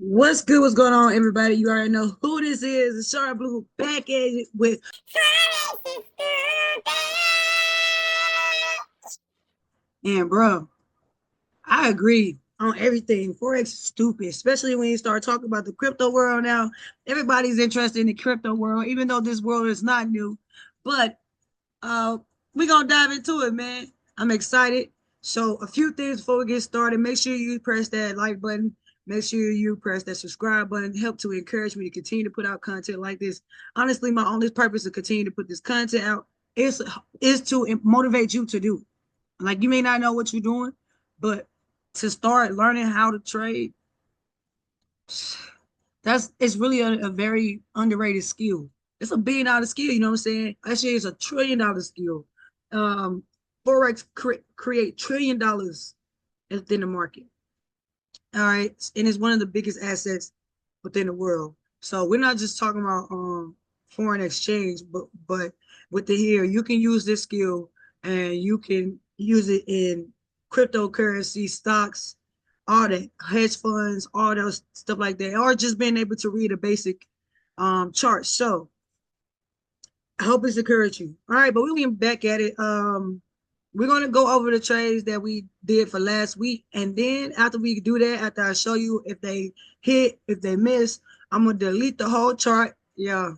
What's good? What's going on, everybody? You already know who this is. The Sharp Blue back at it with and bro. I agree on everything. Forex is stupid, especially when you start talking about the crypto world now. Everybody's interested in the crypto world, even though this world is not new. But uh we're gonna dive into it, man. I'm excited. So a few things before we get started. Make sure you press that like button. Make sure you press that subscribe button. Help to encourage me to continue to put out content like this. Honestly, my only purpose to continue to put this content out is to motivate you to do. Like, you may not know what you're doing, but to start learning how to trade, it's really a very underrated skill. It's a $1 billion skill, you know what I'm saying? Actually, it's $1 trillion skill. Um, Forex create $1 trillion within the market. All right, and it's one of the biggest assets within the world. So we're not just talking about foreign exchange, but with the here, you can use this skill and you can use it in cryptocurrency, stocks, all that, hedge funds, all those stuff like that, or just being able to read a basic chart. So I hope it's encouraging. All right, but we'll get back at it. We're gonna go over the trades that we did for last week, and then after we do that, after I show you if they hit, if they miss, I'm gonna delete the whole chart. Yeah,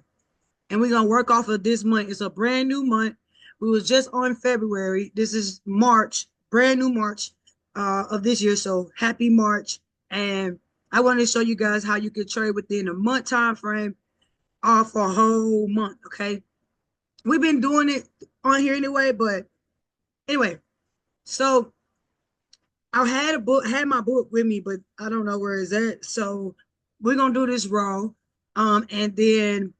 and we're gonna work off of this month. It's a brand new month. We was just on February. This is March, brand new March of this year. So happy March! And I want to show you guys how you can trade within a month time frame, for a whole month. Okay, we've been doing it on here anyway, but anyway, so had my book with me, but I don't know where it's at. So we're gonna do this raw. And then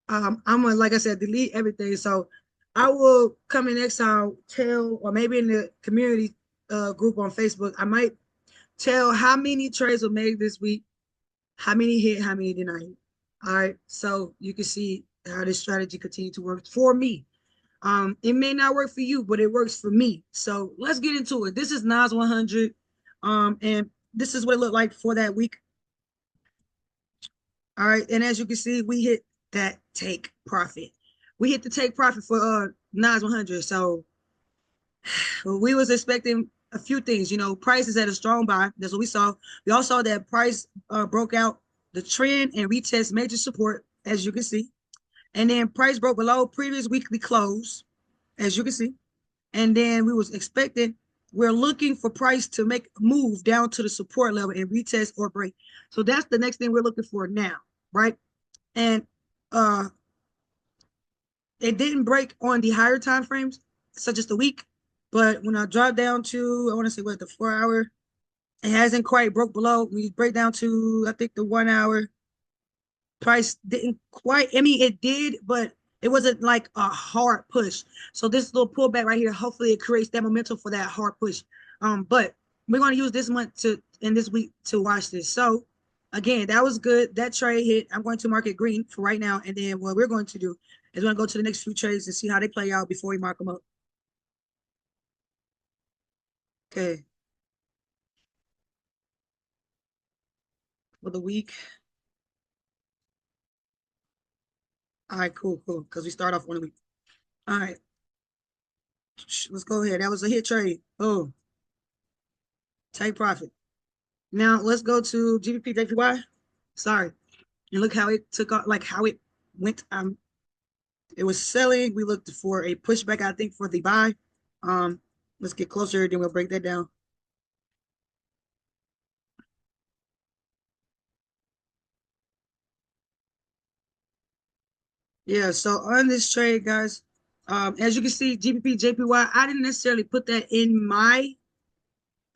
I'm gonna, like I said, delete everything. So I will come in next time, tell, or maybe in the community group on Facebook, I might tell how many trades were made this week, how many hit, how many did not hit. All right. So you can see how this strategy continues to work for me. It may not work for you, but it works for me. So let's get into it. This is Nas 100. And this is what it looked like for that week. All right. And as you can see, we hit that take profit. We hit the take profit for Nas 100. So we was expecting a few things. Price is at a strong buy. That's what we saw. We also saw that price broke out the trend and retest major support, as you can see. And then price broke below previous weekly close, as you can see. And then we're looking for price to make a move down to the support level and retest or break. So that's the next thing we're looking for now, right? And uh it didn't break on the higher time frames, such as the week. But when I drop down to, I want to say what, the 4 hour, it hasn't quite broke below. We break down to, I think, the 1 hour. Price didn't quite, I mean, it did, but it wasn't like a hard push. So this little pullback right here, hopefully it creates that momentum for that hard push. But we're going to use this month in this week to watch this. So again, that was good. That trade hit. I'm going to mark it green for right now. And then what we're going to do is we're going to go to the next few trades and see how they play out before we mark them up. Okay. For the week. All right, cool. Because we start off 1 week. All right. Let's go ahead. That was a hit trade. Oh, take profit. Now let's go to GBP JPY. Sorry. And look how it took off, like how it went. It was selling. We looked for a pushback, I think, for the buy. Let's get closer, then we'll break that down. Yeah, so on this trade, guys, as you can see, GBP JPY, I didn't necessarily put that in my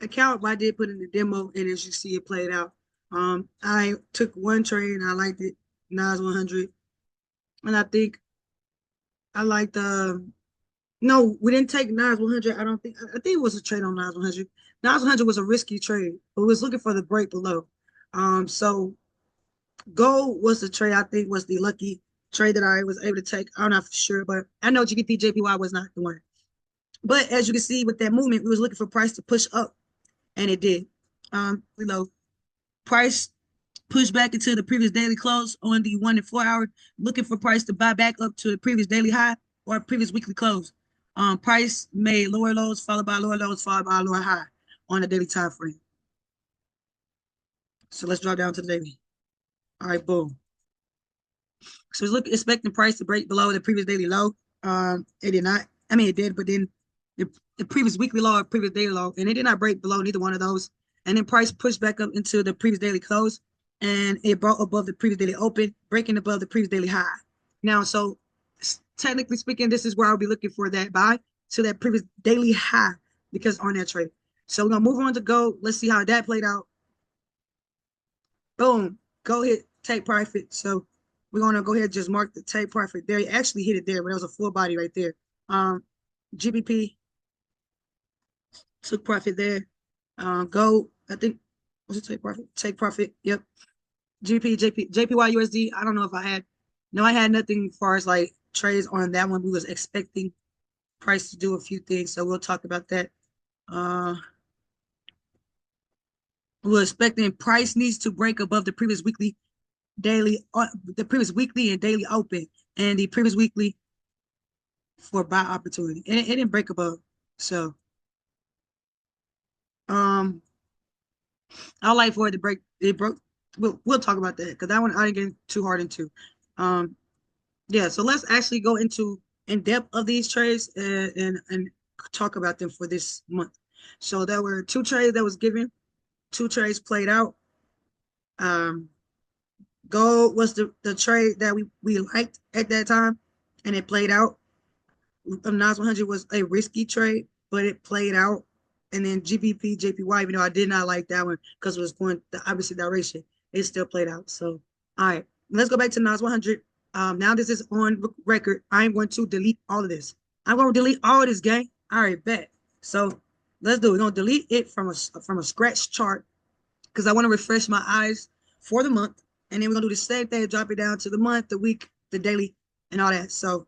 account, but I did put in the demo, and as you see, it played out. I took one trade and I liked it, Nas 100, and I think I liked no, we didn't take Nas 100. I think it was a trade on Nas 100. Nas 100 was a risky trade, but we was looking for the break below. So gold was the trade I think was the lucky trade that I was able to take. I'm not for sure, but I know GBP JPY was not the one. But as you can see with that movement, we was looking for price to push up, and it did. Below. Price push back into the previous daily close on the 1 and 4 hour, looking for price to buy back up to the previous daily high or previous weekly close. Price made lower lows followed by lower lows followed by lower high on the daily time frame. So let's drop down to the daily. All right, boom. So we're expecting price to break below the previous daily low. It did not. I mean, it did, but then the previous weekly low or previous daily low, and it did not break below neither one of those. And then price pushed back up into the previous daily close, and it brought above the previous daily open, breaking above the previous daily high. Now, so technically speaking, this is where I'll be looking for that buy to that previous daily high because on that trade. So we're gonna move on to gold. Let's see how that played out. Boom, go hit take profit. So we're gonna go ahead and just mark the take profit there. He actually hit it there, but it was a full body right there. GBP took profit there. Gold, I think, was it take profit? Take profit. Yep. JPY USD. I don't know if I had. No, I had nothing as far as like trades on that one. We was expecting price to do a few things, so we'll talk about that. We're expecting price needs to break above the previous weekly, daily, the previous weekly and daily open, and the previous weekly for buy opportunity. And it didn't break above, so I like for it to break. It broke. We'll talk about that because that one I didn't get too hard into. Yeah. So let's actually go into in depth of these trades and talk about them for this month. So there were 2 trades that was given, 2 trades played out. Gold was the trade that we liked at that time, and it played out. NAS 100 was a risky trade, but it played out. And then GBP, JPY, even though I did not like that one because it was going the opposite direction, it still played out. So, all right, let's go back to NAS 100. Now this is on record. I'm going to delete all of this. I'm going to delete all of this, gang. All right, bet. So let's do it. We're going to delete it from a scratch chart because I want to refresh my eyes for the month. And then we're going to do the same thing, drop it down to the month, the week, the daily, and all that. So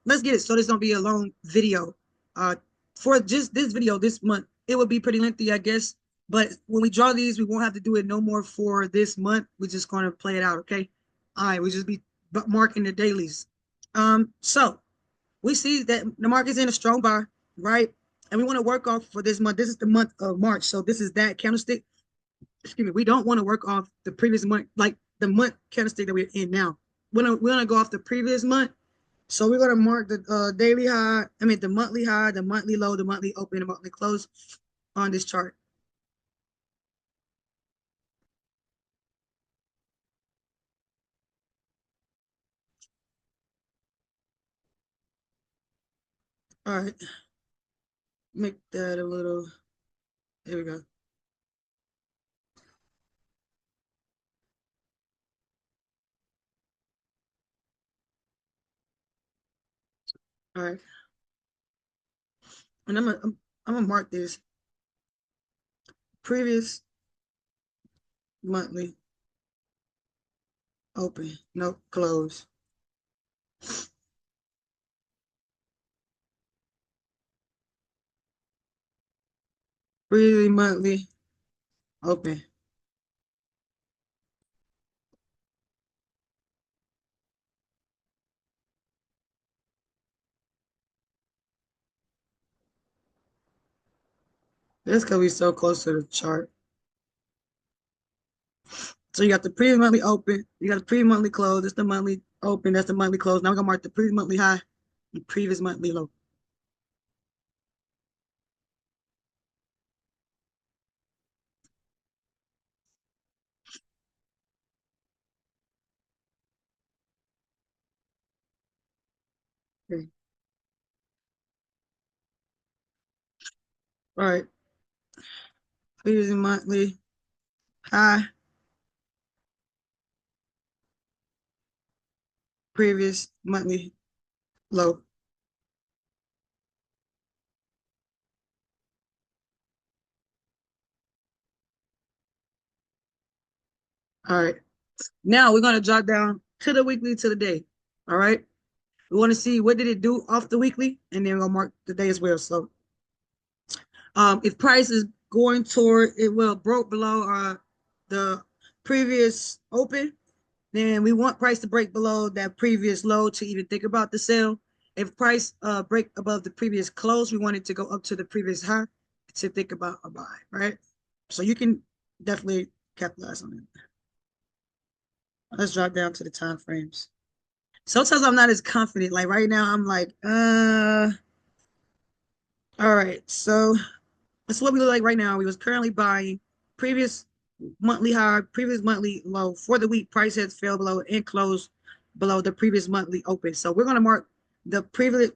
let's get it. So this don't be a long video. For just this video this month, it would be pretty lengthy, I guess. But when we draw these, we won't have to do it no more for this month. We're just going to play it out, okay? All right, we'll just be marking the dailies. So we see that the market's in a strong bar, right? And we want to work off for this month. This is the month of March. So this is that candlestick. Excuse me. We don't want to work off the previous month, like the month candlestick that we're in now. We're gonna go off the previous month. So we're gonna mark the daily high, I mean the monthly high, the monthly low, the monthly open, the monthly close on this chart. All right, make that a little, there we go. All right, and I'm gonna mark this previous monthly open, no close. Previous monthly open. That's gonna be so close to the chart. So you got the previous monthly open, you got the previous monthly close, that's the monthly open, that's the monthly close. Now we're gonna mark the previous monthly high and previous monthly low. Okay. All right, previous monthly high, previous monthly low. All right. Now we're gonna drop down to the weekly to the day. All right. We want to see what did it do off the weekly, and then we're gonna mark the day as well. So if price is going toward it will broke below the previous open, then we want price to break below that previous low to even think about the sell. If price break above the previous close, we want it to go up to the previous high to think about a buy, right? So you can definitely capitalize on it. Let's drop down to the time frames. Sometimes I'm not as confident. Like right now, I'm like, all right. So that's what we look like right now. We was currently buying previous monthly high, previous monthly low for the week. Price has fell below and closed below the previous monthly open. So we're gonna mark the previous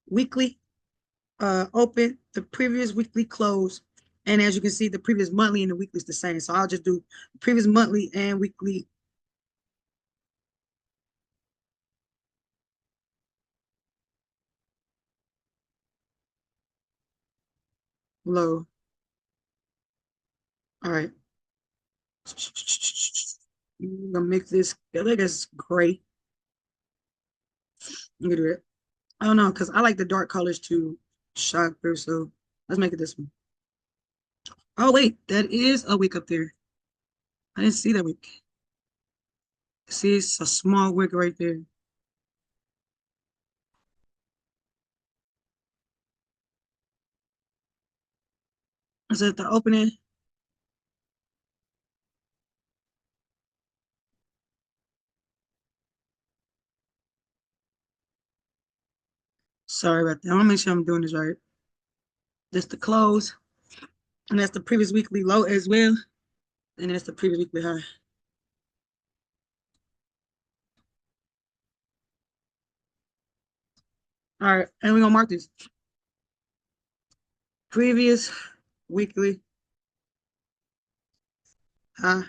weekly open, the previous weekly close, and as you can see, the previous monthly and the weekly is the same. So I'll just do previous monthly and weekly low. All right. I'm gonna make this, I think it's gray. Look at it. I don't know, because I like the dark colors to shine through. So let's make it this one. Oh, wait, that is a wick up there. I didn't see that wick. See, it's a small wick right there. Is it the opening? Sorry about that. I want to make sure I'm doing this right. That's the close, and that's the previous weekly low as well. And that's the previous weekly high. All right, and we're gonna mark this previous weekly high.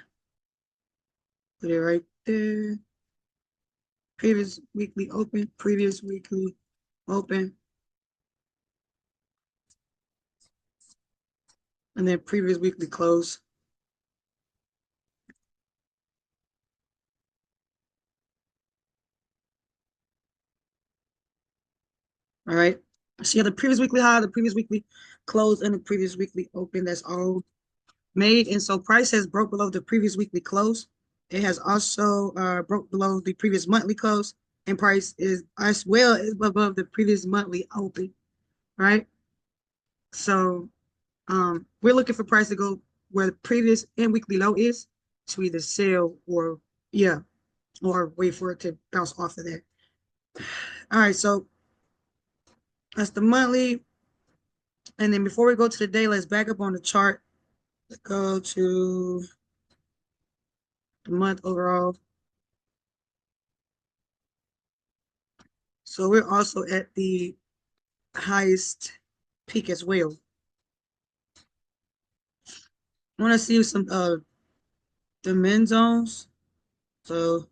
Put it right there. Previous weekly open, previous weekly open, and then previous weekly close. All right. So you have the previous weekly high, the previous weekly close, and the previous weekly open. That's all made. And so price has broke below the previous weekly close. It has also broke below the previous monthly close, and price is as well as above the previous monthly open. Right. So we're looking for price to go where the previous and weekly low is to either sell or yeah, or wait for it to bounce off of that. All right, so that's the monthly. And then before we go to the day, let's back up on the chart. Let's go to the month overall. So we're also at the highest peak as well. I want to see some the min zones. So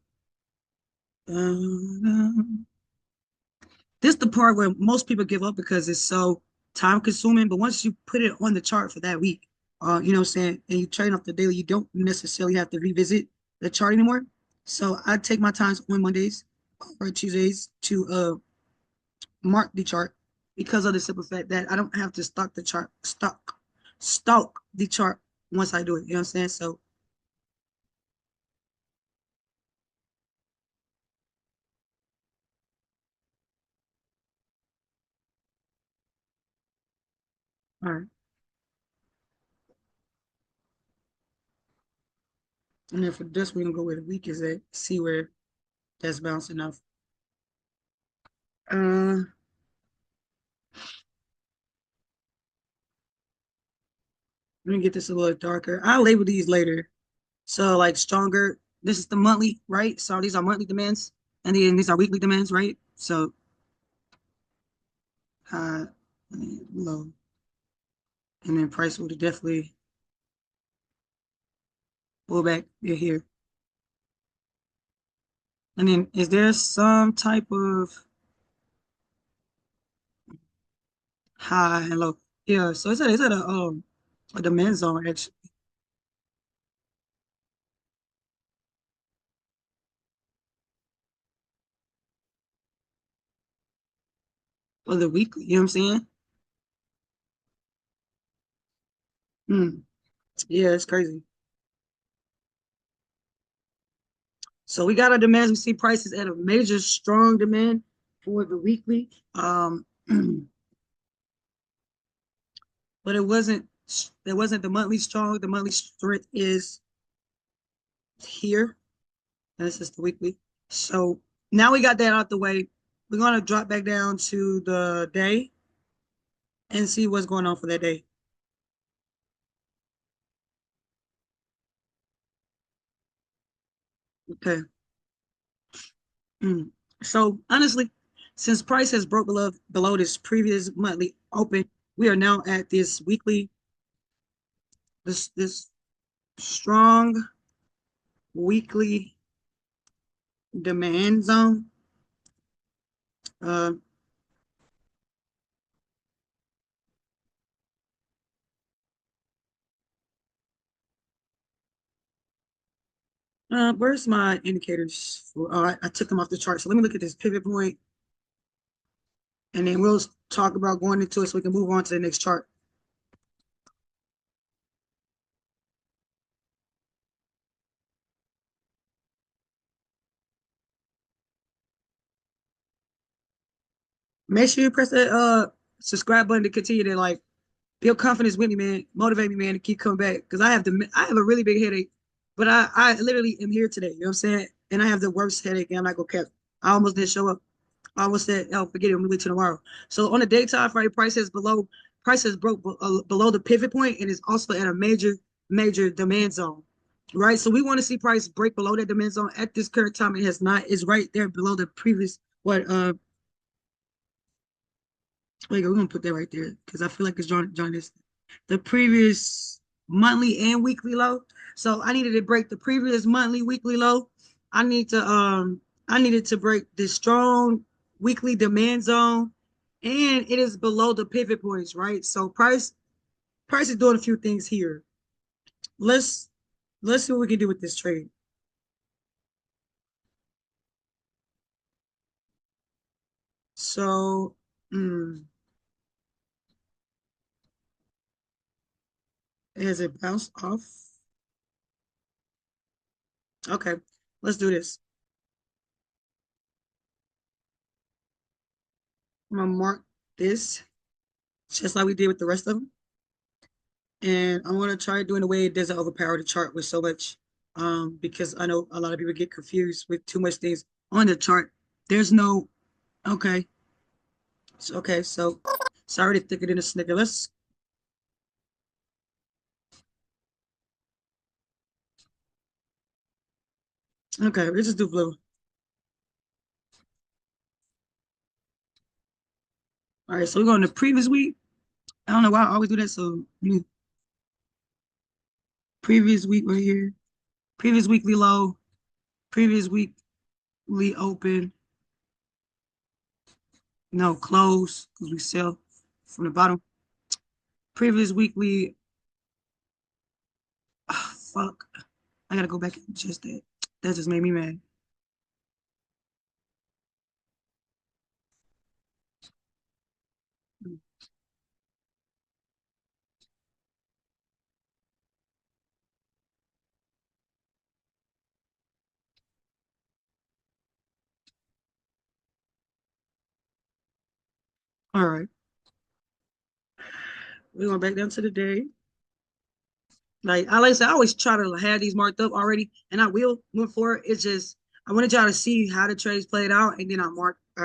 this is the part where most people give up because it's so time consuming. But once you put it on the chart for that week, you know what I'm saying, and you train off the daily, you don't necessarily have to revisit the chart anymore. So I take my times on Mondays or Tuesdays to mark the chart because of the simple fact that I don't have to stalk the chart once I do it. You know what I'm saying? So all right. And then for this, we're gonna go where the week is at, see where that's bouncing off. Uh, Let me get this a little darker. I'll label these later. So like stronger. This is the monthly, right? So these are monthly demands, and then these are weekly demands, right? So high and then low, and then price would definitely pull back here. And then is there some type of high and low? Yeah. So it's at a demand zone actually for the weekly. You know what I'm saying? Hmm. Yeah, it's crazy. So we got our demands. We see prices at a major strong demand for the weekly. But it wasn't the monthly strong. The monthly strength is here. And this is the weekly. So now we got that out the way. We're gonna drop back down to the day and see what's going on for that day. Okay. Mm. So honestly, since price has broke below this previous monthly open, we are now at this weekly, this strong weekly demand zone. Uh, where's my indicators? I took them off the chart. So let me look at this pivot point, and then we'll talk about going into it so we can move on to the next chart. Make sure you press that subscribe button to continue to like build confidence with me, man. Motivate me, man, to keep coming back. Because I have a really big headache, but I literally am here today. You know what I'm saying? And I have the worst headache, and I'm not gonna cap. I almost didn't show up. I almost said, "Oh, forget it. We wait till tomorrow." So on the daytime Friday, prices broke below the pivot point, and is also at a major demand zone. Right. So we want to see price break below that demand zone. At this current time, it has not. It's right there below the previous what wait, we're gonna put that right there because I feel like it's joining this the previous monthly and weekly low. So I needed to break the previous monthly, weekly low. I need to I needed to break this strong weekly demand zone, and it is below the pivot points, right? So price is doing a few things here. Let's let's see what we can do with this trade. So has it bounced off? Okay, let's do this. I'm gonna mark this just like we did with the rest of them. And I want to try doing a way it doesn't overpower the chart with so much, because I know a lot of people get confused with too much things on the chart. There's no okay, okay. So sorry to thicker than a snicker. Let's just do blue. All right, so we're going to previous week. I don't know why I always do that. So previous week right here, previous weekly low, previous weekly open, no close because we sell from the bottom. Previous weekly, fuck. I gotta go back and adjust that. That just made me mad. All right, we're going back down to the day. Like I said, I always try to have these marked up already, and I will move forward. It's just I wanted y'all to see how the trades played out, and then I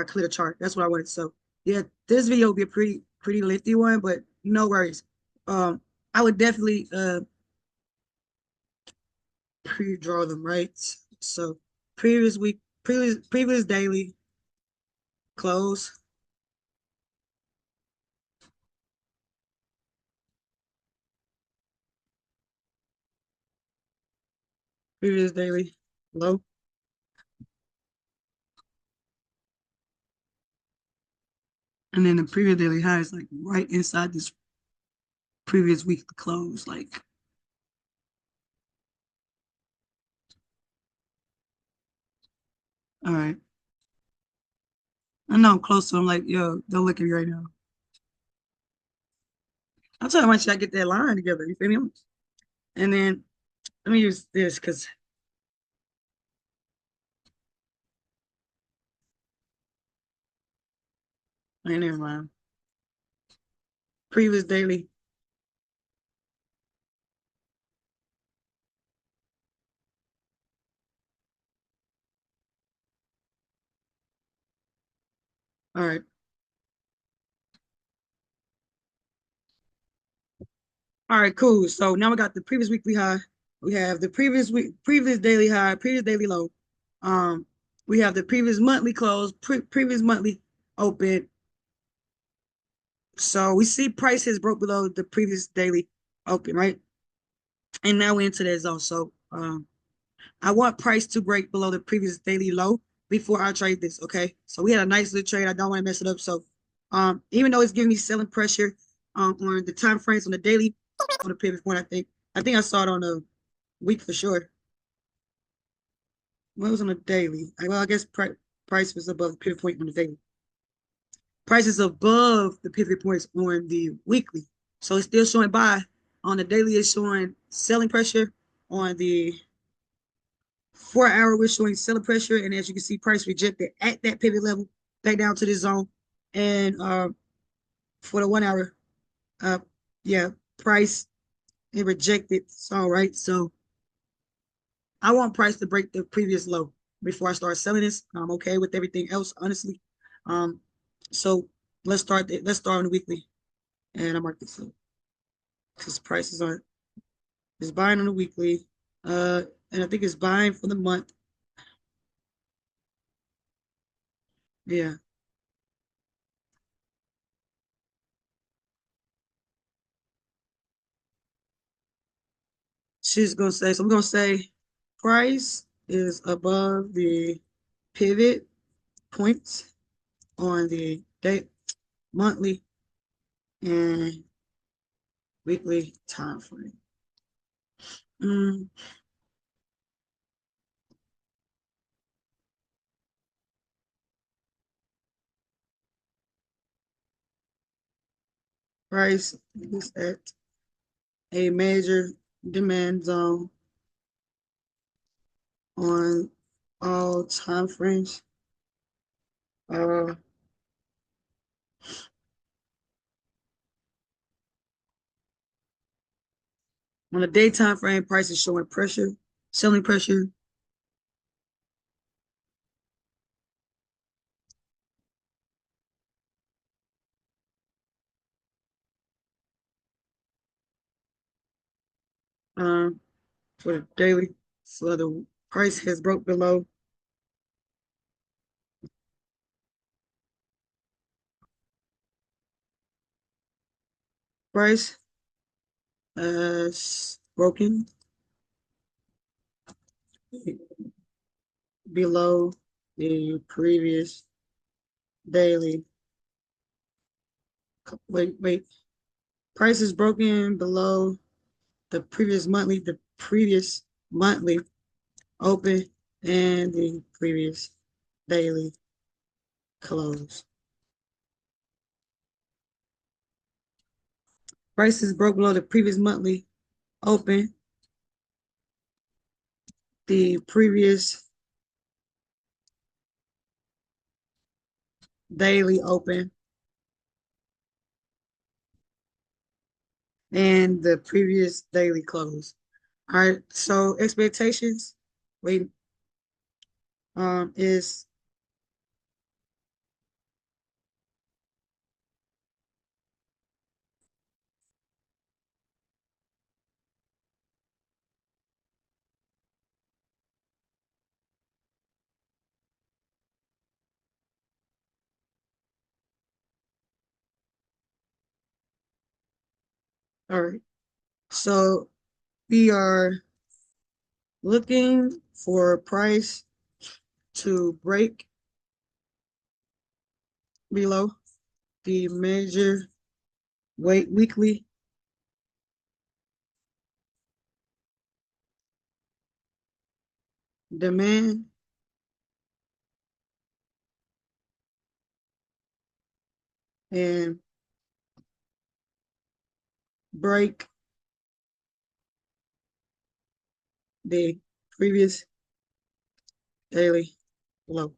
clear the chart. That's what I wanted. So yeah, this video will be a pretty lengthy one, but no worries. I would definitely pre-draw them, right? So previous week, previous daily close, previous daily low, and then the previous daily high is like right inside this previous week close. Like, all right, I know I'm close to. I'm like, yo, don't look at me right now. I'm talking about should I get that line together? You feel me? And then let me use this because Ain't never mind. Previous daily. All right. All right, cool. So now we got the previous weekly high. We have the previous daily high, previous daily low. Um, we have the previous monthly close, previous monthly open. So we see prices broke below the previous daily open, right? And now we're into that zone. So I want price to break below the previous daily low before I trade this. Okay. So we had a nice little trade. I don't want to mess it up. So even though it's giving me selling pressure on the time frames on the daily, on the pivot point, I think I saw it on the week for sure. Well, it was on the daily. Well, I guess price was above the pivot point on the daily. Price is above the pivot points on the weekly. So it's still showing buy. On the daily, it's showing selling pressure. On the 4 hour, we're showing selling pressure. And as you can see, price rejected at that pivot level, back down to the zone. And for the 1 hour, uh, yeah, price it rejected. So, right. So I want price to break the previous low before I start selling this. I'm okay with everything else, honestly. Um, so let's start on the weekly, and I mark this up because prices aren't. It's buying on the weekly, uh, and I think it's buying for the month. Yeah, she's gonna say. So I'm gonna say price is above the pivot points on the day, monthly, and weekly time frame. Mm, price is at a major demand zone on all time frames. Uh, on the daytime frame, price is showing pressure, selling pressure. Um, for the daily, so the price has broke below price broken below the previous daily. Wait. Price is broken below the previous monthly open and the previous daily close. Prices broke below the previous monthly open, the previous daily open, and the previous daily close. All right, so expectations, wait, is all right. So we are looking for price to break below the major weekly demand and break the previous daily low.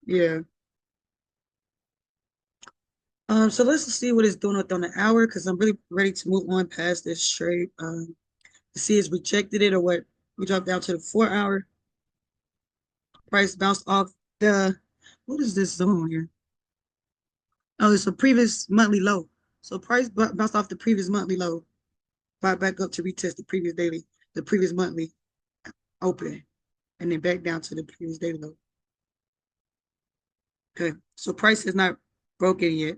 Yeah. So let's see what it's doing on the hour because I'm really ready to move on past this trade. To see it's rejected it or what. We dropped down to the 4 hour. Price bounced off the what is this zone here? Oh, it's a previous monthly low. So price bounced off the previous monthly low, bought back up to retest the previous daily, the previous monthly open, and then back down to the previous daily low. Okay, so price is not broken yet.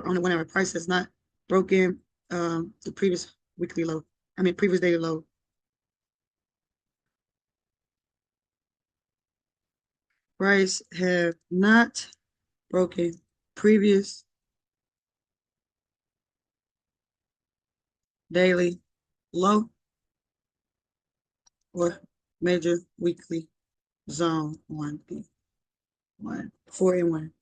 On the whenever price has not broken the previous weekly low. I mean previous daily low. Price have not broken previous daily low or major weekly zone 4 and 1.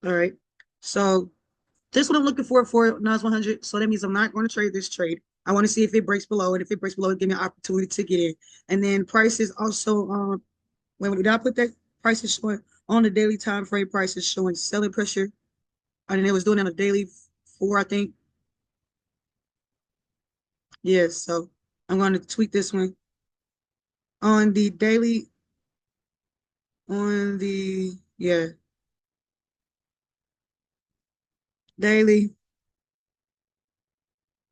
All right. So this is what I'm looking for NAS 100. So that means I'm not going to trade this trade. I want to see if it breaks below, and if it breaks below, give me an opportunity to get in. And then price is also when did I put that price is showing on the daily time frame? Price is showing selling pressure. I mean, it was doing on a daily 4, I think. Yes. So I'm going to tweak this one on the daily. On the daily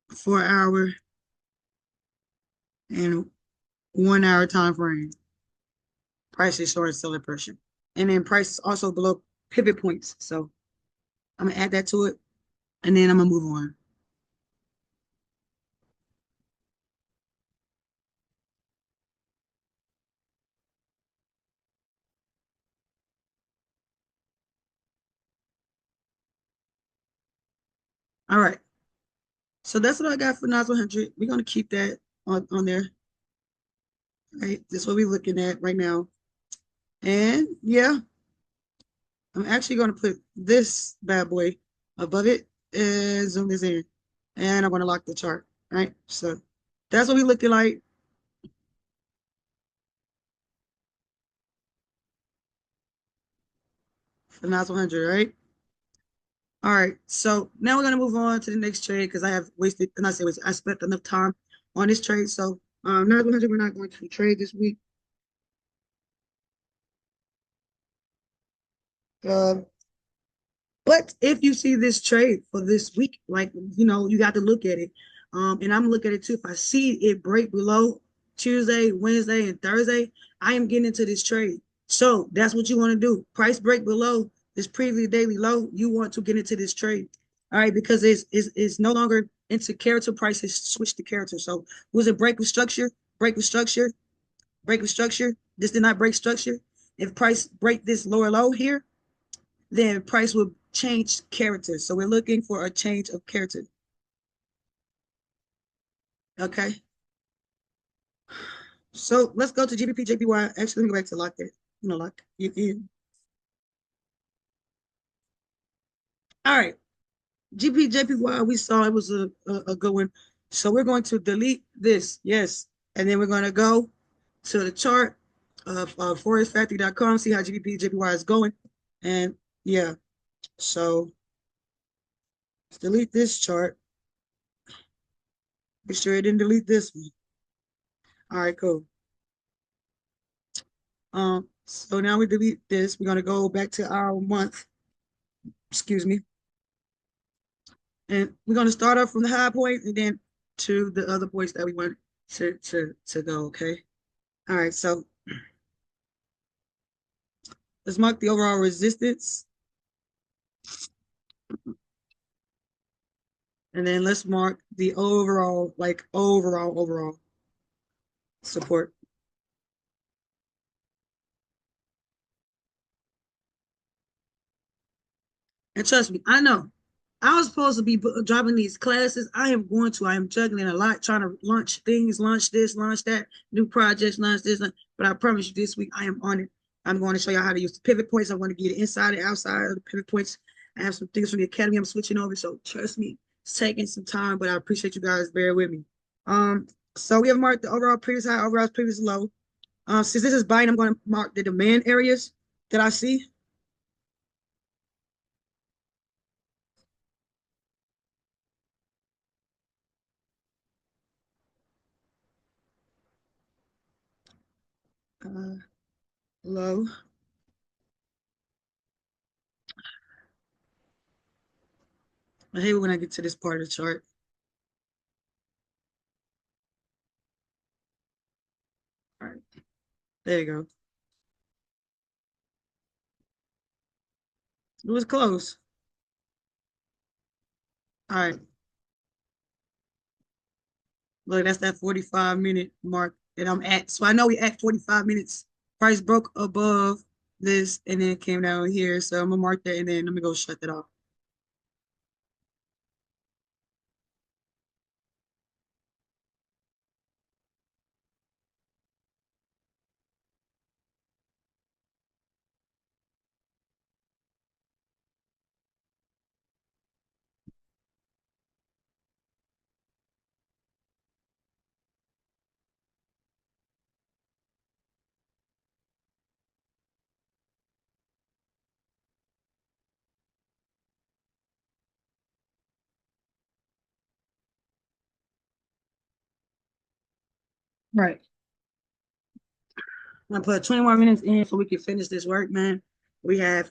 4 hour and 1 hour time frame. Price is short selling pressure. And then price is also below pivot points. So I'm gonna add that to it and then I'm gonna move on. All right. So that's what I got for NAS 100. We're gonna keep that on there. Right. That's what we're looking at right now. And yeah, I'm actually gonna put this bad boy above it and zoom this in. And I'm gonna lock the chart. Right. So that's what we're looking like. For NAS 100, right? All right, so now we're gonna move on to the next trade because I have wasted, and I say wasted, I spent enough time on this trade. So NAS 100, we're not going to trade this week. Um, But if you see this trade for this week, like you got to look at it. And I'm looking at it too. If I see it break below Tuesday, Wednesday, and Thursday, I am getting into this trade. So that's what you want to do. Price break below this previous daily low. You want to get into this trade. All right, because it's no longer into character. Price has switched to character. So was it break with structure? Break with structure, break with structure. This did not break structure. If price break this lower low here, then price will change character. So we're looking for a change of character. Okay. So let's go to GBP JPY. Actually, let me go back to lock that. Lock you in. All right. GBP JPY, we saw it was a good one. So we're going to delete this. Yes. And then we're going to go to the chart of forexfactory.com, see how GBP JPY is going. And yeah. So let's delete this chart. Make sure it didn't delete this one. All right, cool. So now we delete this. We're gonna go back to our month, excuse me, and we're gonna start off from the high point and then to the other points that we want to go. Okay. All right. So let's mark the overall resistance, and then let's mark the overall, like overall support. And trust me, I know. I was supposed to be dropping these classes. I am going to. I am juggling a lot, trying to launch things, launch this, launch that, new projects, launch this. But I promise you, this week I am on it. I'm going to show you how to use the pivot points. I want to get it inside and outside of the pivot points. I have some things from the academy I'm switching over. So trust me, it's taking some time, but I appreciate you guys. Bear with me. So we have marked the overall previous high, overall previous low. Since this is buying, I'm going to mark the demand areas that I see. Uh, Low. I hate when I get to this part of the chart. All right, there you go. It was close. All right, look, that's that 45-minute mark that I'm at. So I know we at 45 minutes. Price broke above this and then came down here. So I'm gonna mark that and then let me go shut that off. Right. I'm gonna put 20 more minutes in so we can finish this work, man. We have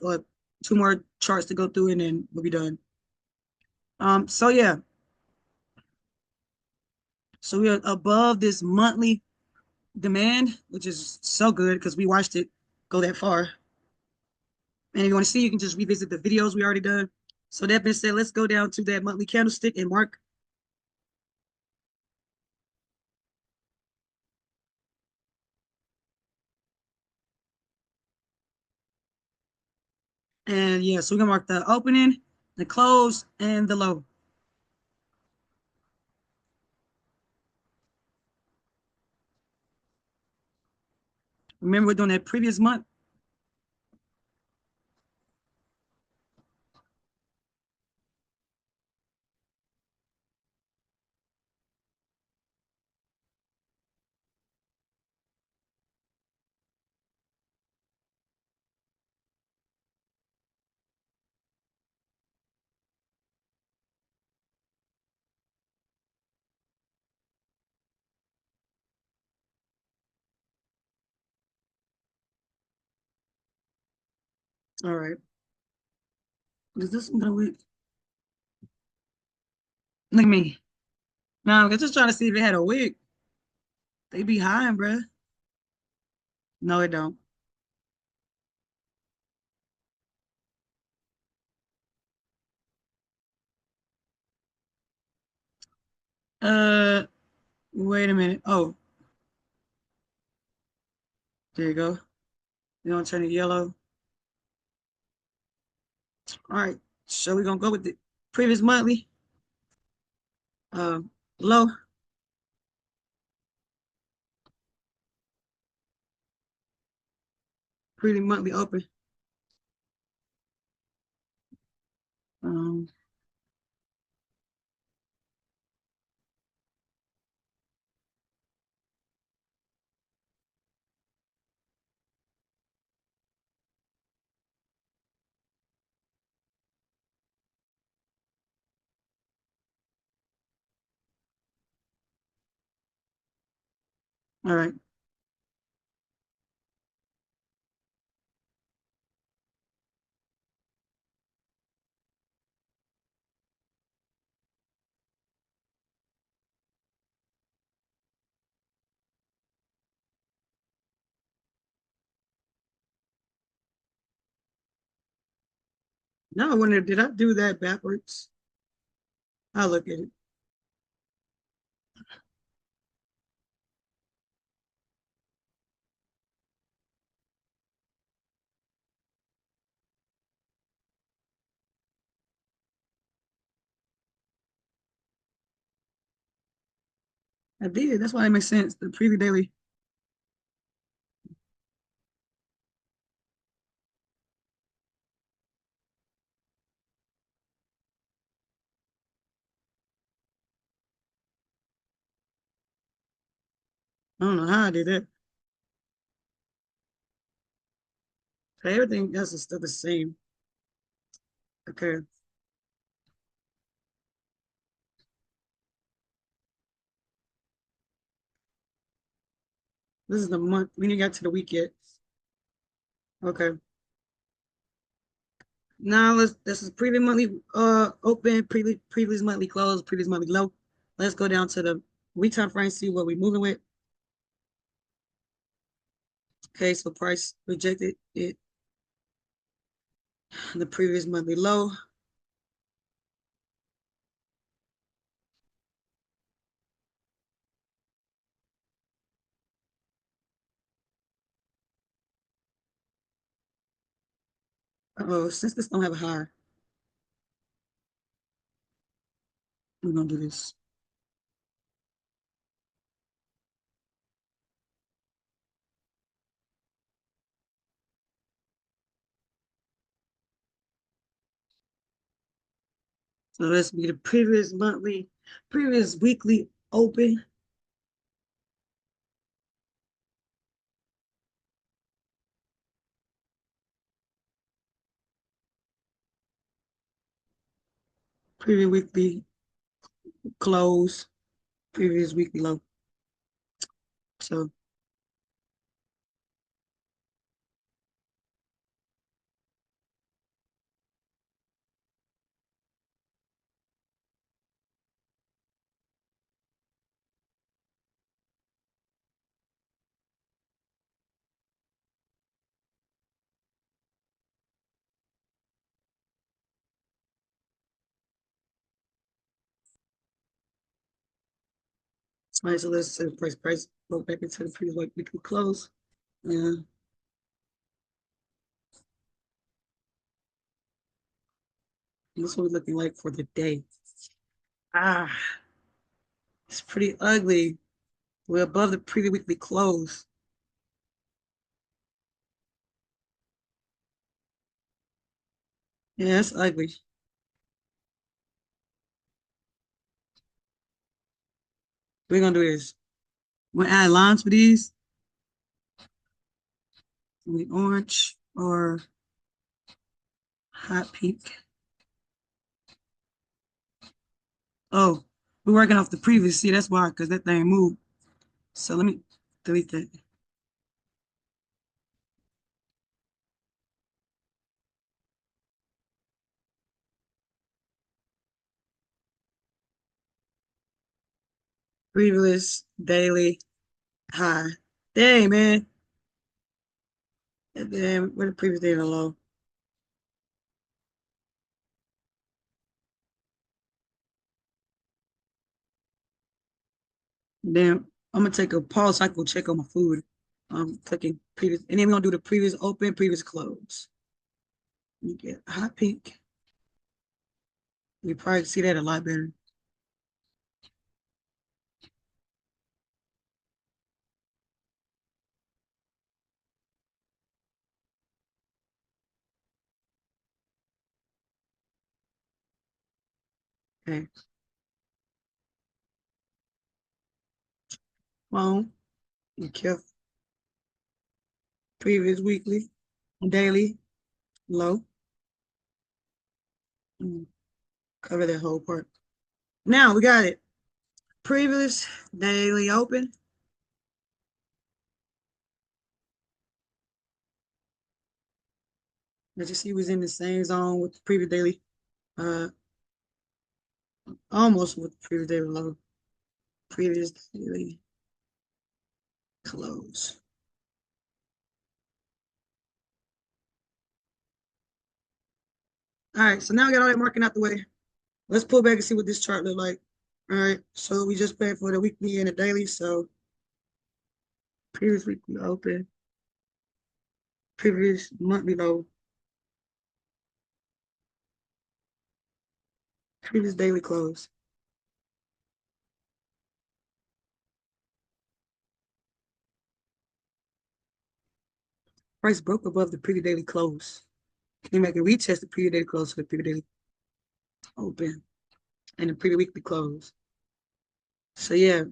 two more charts to go through and then we'll be done. So yeah, so we are above this monthly demand, which is so good because we watched it go that far. And if you want to see, you can just revisit the videos we already done. So that being said, let's go down to that monthly candlestick and mark. And yeah, so we can mark the opening, the close, and the low. Remember, we're doing that previous month. All right. Is this one gonna work? Look at me. No, I'm just trying to see if it had a wick. They behind, bruh. No, it don't. Uh, Wait a minute. Oh, there you go. You don't turn it yellow. All right. So we're gonna go with the previous monthly. Low, previous monthly open. Um, all right. Now I wonder, did I do that backwards? I'll look at it. I did. That's why it makes sense. The preview daily. I don't know how I did that. Everything else is still the same. Okay. This is the month. We didn't get to the week yet. Okay. Now this is previous monthly open, previous monthly close, previous monthly low. Let's go down to the week time frame, see what we're moving with. Okay, so price rejected it, the previous monthly low. Oh, since this don't have a high, we're gonna do this. So this will be the previous weekly open. Previous weekly close, previous weekly low. So all right, so let's say price go back into the previous weekly close. Yeah. This what we're looking like for the day. Ah, it's pretty ugly. We're above the previous weekly close. Yeah, it's ugly. We're gonna do this. We're gonna add lines for these. The orange or hot pink. Oh, we're working off the previous. See, that's why, because that thing moved. So let me delete that. Previous daily high. Dang, man. And then where the previous daily low? Then I'm gonna take a pause so I can check on my food. I'm clicking previous, and then we're gonna do the previous open, previous close. You get hot pink. You probably see that a lot better. Okay. Well, be careful. Previous weekly, daily, low. Cover that whole part. Now we got it. Previous daily open. As you see, was in the same zone with the previous daily. Uh, almost with the previous daily low. Previous daily close. All right, so now we got all that marking out the way. Let's pull back and see what this chart look like. All right, so we just paid for the weekly and the daily. So previous weekly open, previous monthly low, previous daily close. Price broke above the previous daily close. Then we can retest the previous daily close for the previous daily open and the previous weekly close. So yeah,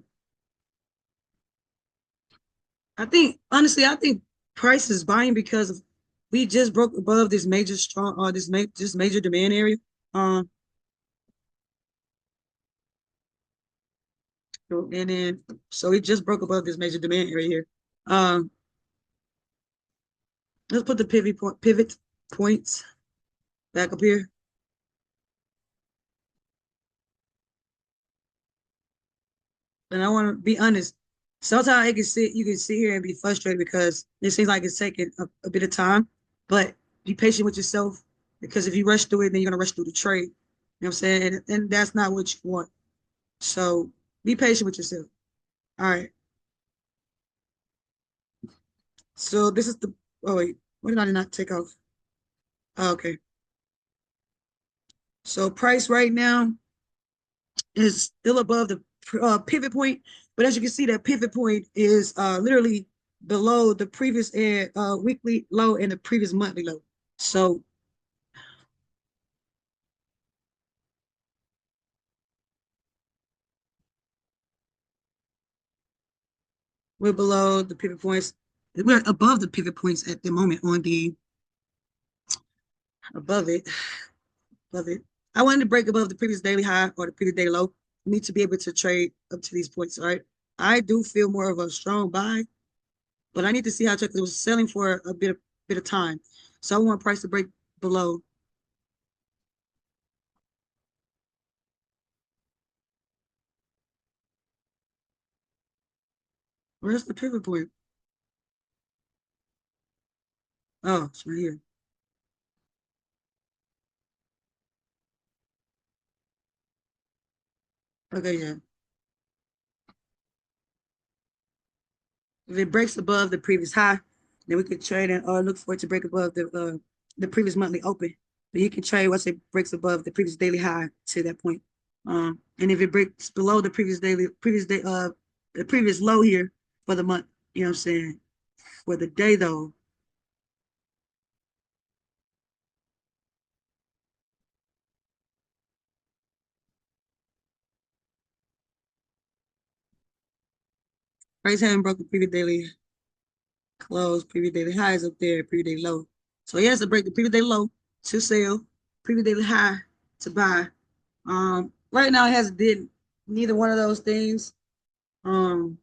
I think honestly, I think price is buying because of we just broke above this major strong this major demand area. Um, and then so we just broke above this major demand area here. Um, let's put the pivot points back up here. And I want to be honest. Sometimes you can sit here and be frustrated because it seems like it's taking a bit of time. But be patient with yourself because if you rush through it, then you're gonna rush through the trade. You know what I'm saying? And that's not what you want. So be patient with yourself. All right. So this is the oh wait, what did I not take off? Oh, okay. So price right now is still above the pivot point, but as you can see, that pivot point is literally below the previous weekly low and the previous monthly low. So we're below the pivot points. We're above the pivot points at the moment on the above it, above it. I wanted to break above the previous daily high or the previous daily low. I need to be able to trade up to these points. All right. I do feel more of a strong buy, but I need to see how it was selling for a bit of time. So I want price to break below. Where's the pivot point? Oh, it's right here. Okay, yeah. If it breaks above the previous high, then we could trade and look for it to break above the previous monthly open. But you can trade once it breaks above the previous daily high to that point. And if it breaks below the previous low here for the month, you know what I'm saying? For the day though, price haven't broken previous daily close, previous daily highs up there, previous daily low. So he has to break the previous daily low to sell, previous daily high to buy. Right now it hasn't did neither one of those things. Um,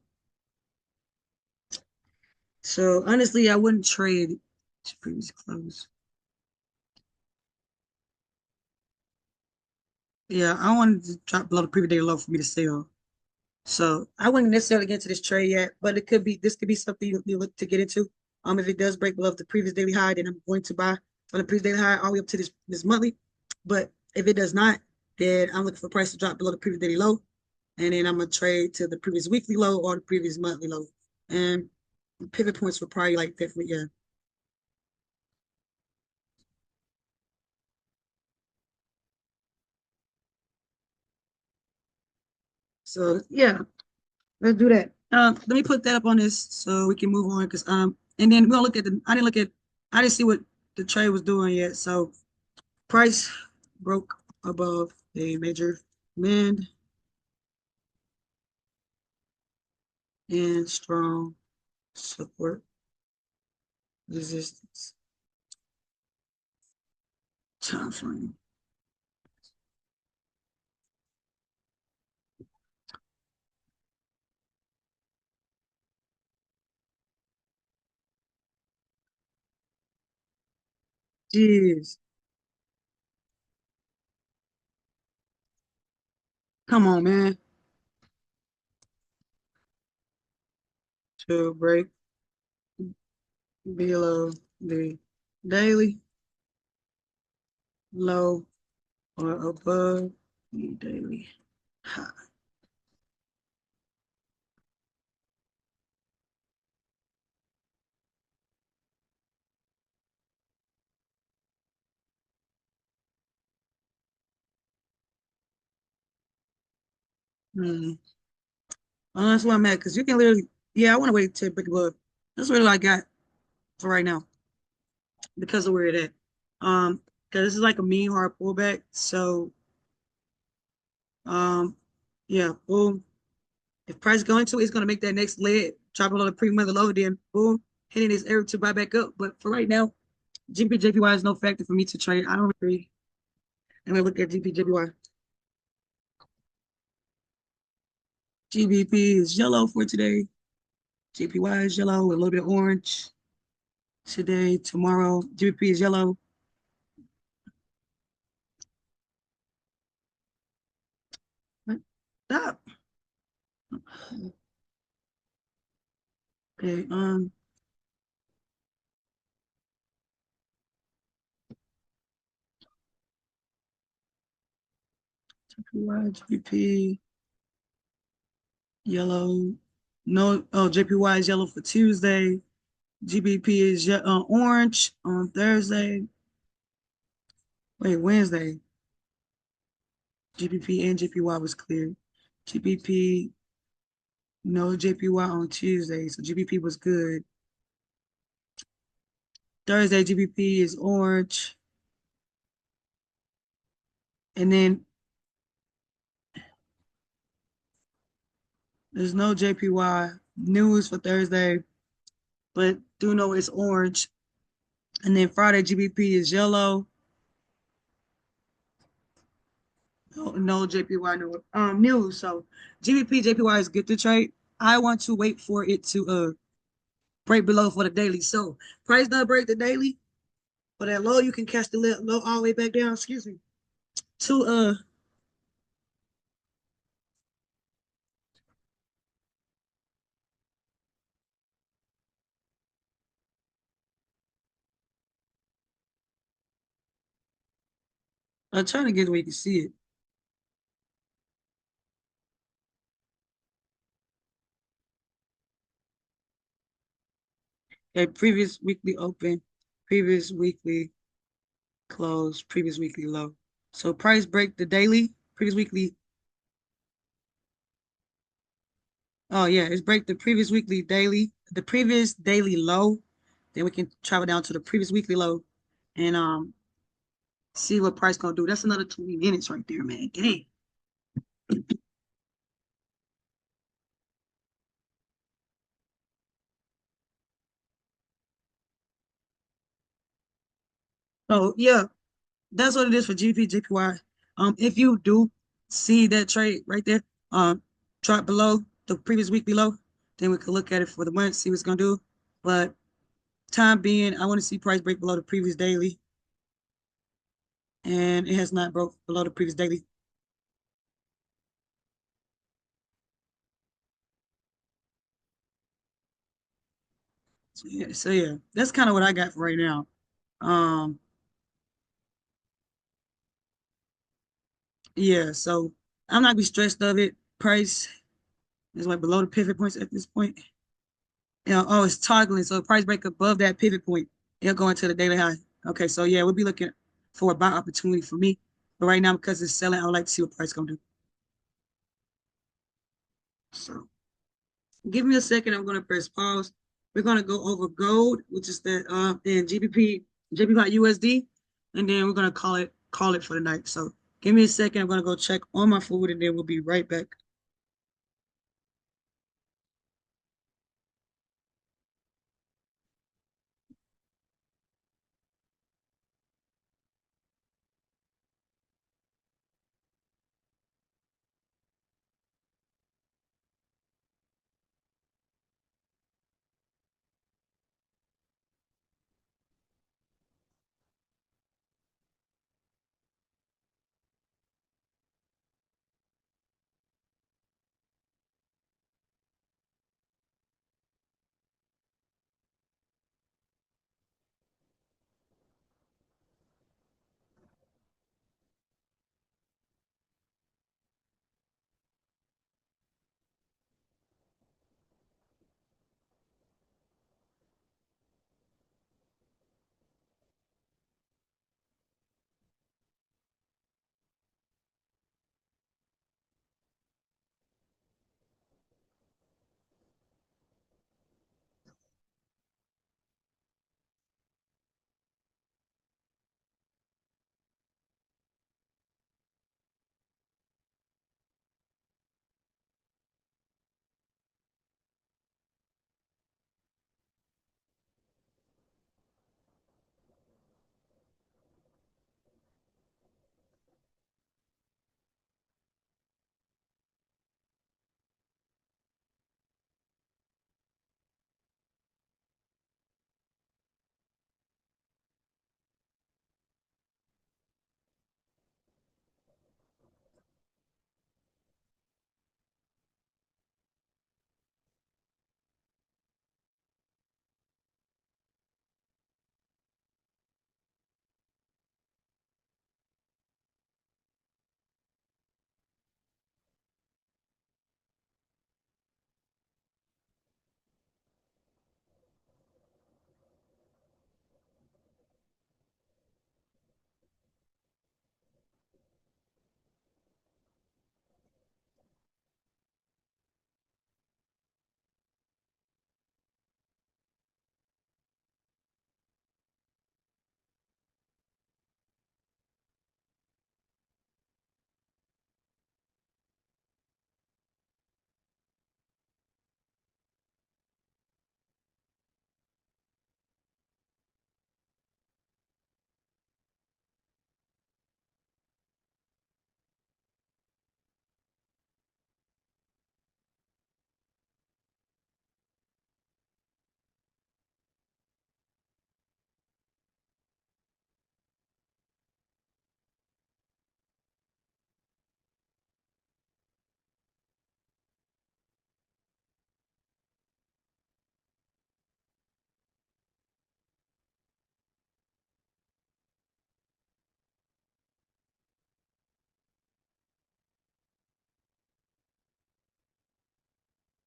so honestly, I wouldn't trade to previous close. Yeah, I wanted to drop below the previous daily low for me to sell. So I wouldn't necessarily get into this trade yet, but this could be something you look to get into. If it does break below the previous daily high, then I'm going to buy from the previous daily high all the way up to this monthly. But if it does not, then I'm looking for price to drop below the previous daily low, and then I'm gonna trade to the previous weekly low or the previous monthly low. And pivot points were probably like definitely yeah. So yeah, let's do that. Let me put that up on this so we can move on because and then we'll look at the I didn't see what the trade was doing yet. So price broke above a major demand and strong support resistance time frame. Jeez, come on, man. To break below the daily low or above the daily high. Hmm. That's why I'm at because you can literally, yeah, I want to wait to break above. That's really all I got for right now because of where it at. Because this is like a mean hard pullback. So, um, yeah, boom. If price going to, it's gonna make that next leg drop below the pre-month low, then boom, hitting this area to buy back up. But for right now, GPJPY is no factor for me to trade. I don't agree. I'm gonna look at GPJPY. GBP is yellow for today. JPY is yellow with a little bit of orange. Today, tomorrow, GBP is yellow. Stop. Okay, JPY, GBP, yellow. No, oh, JPY is yellow for Tuesday. GBP is orange on Thursday. Wait, Wednesday. GBP and JPY was clear. GBP, no JPY on Tuesday, so GBP was good. Thursday, GBP is orange. And then there's no JPY news for Thursday, but do know it's orange. And then Friday, GBP is yellow. No JPY news. So GBP, JPY is good to trade. I want to wait for it to break below for the daily. So price does break the daily, but at low you can catch the low all the way back down. Excuse me. To I'm trying to get where you can see it. Okay, previous weekly open, previous weekly close, previous weekly low. So price break the daily, previous weekly. Oh yeah, it's break the previous weekly daily, the previous daily low. Then we can travel down to the previous weekly low and see what price gonna do. That's another 20 minutes right there, man. Dang. So yeah, that's what it is for GP, JPY. If you do see that trade right there, drop below the previous weekly low, then we can look at it for the month, see what's gonna do. But time being, I want to see price break below the previous daily, and it has not broke below the previous daily. So yeah, that's kind of what I got for right now. Um, yeah, so I'm not be stressed of it. Price is like below the pivot points at this point. You know, oh, it's toggling. So price break above that pivot point, it'll go into the daily high. Okay, so yeah, we'll be looking for a buy opportunity for me. But right now, because it's selling, I would like to see what price gonna do. So give me a second. I'm gonna press pause. We're gonna go over gold, which is the and GBP, JPY USD, and then we're gonna call it for the night. So give me a second. I'm gonna go check on my food, and then we'll be right back.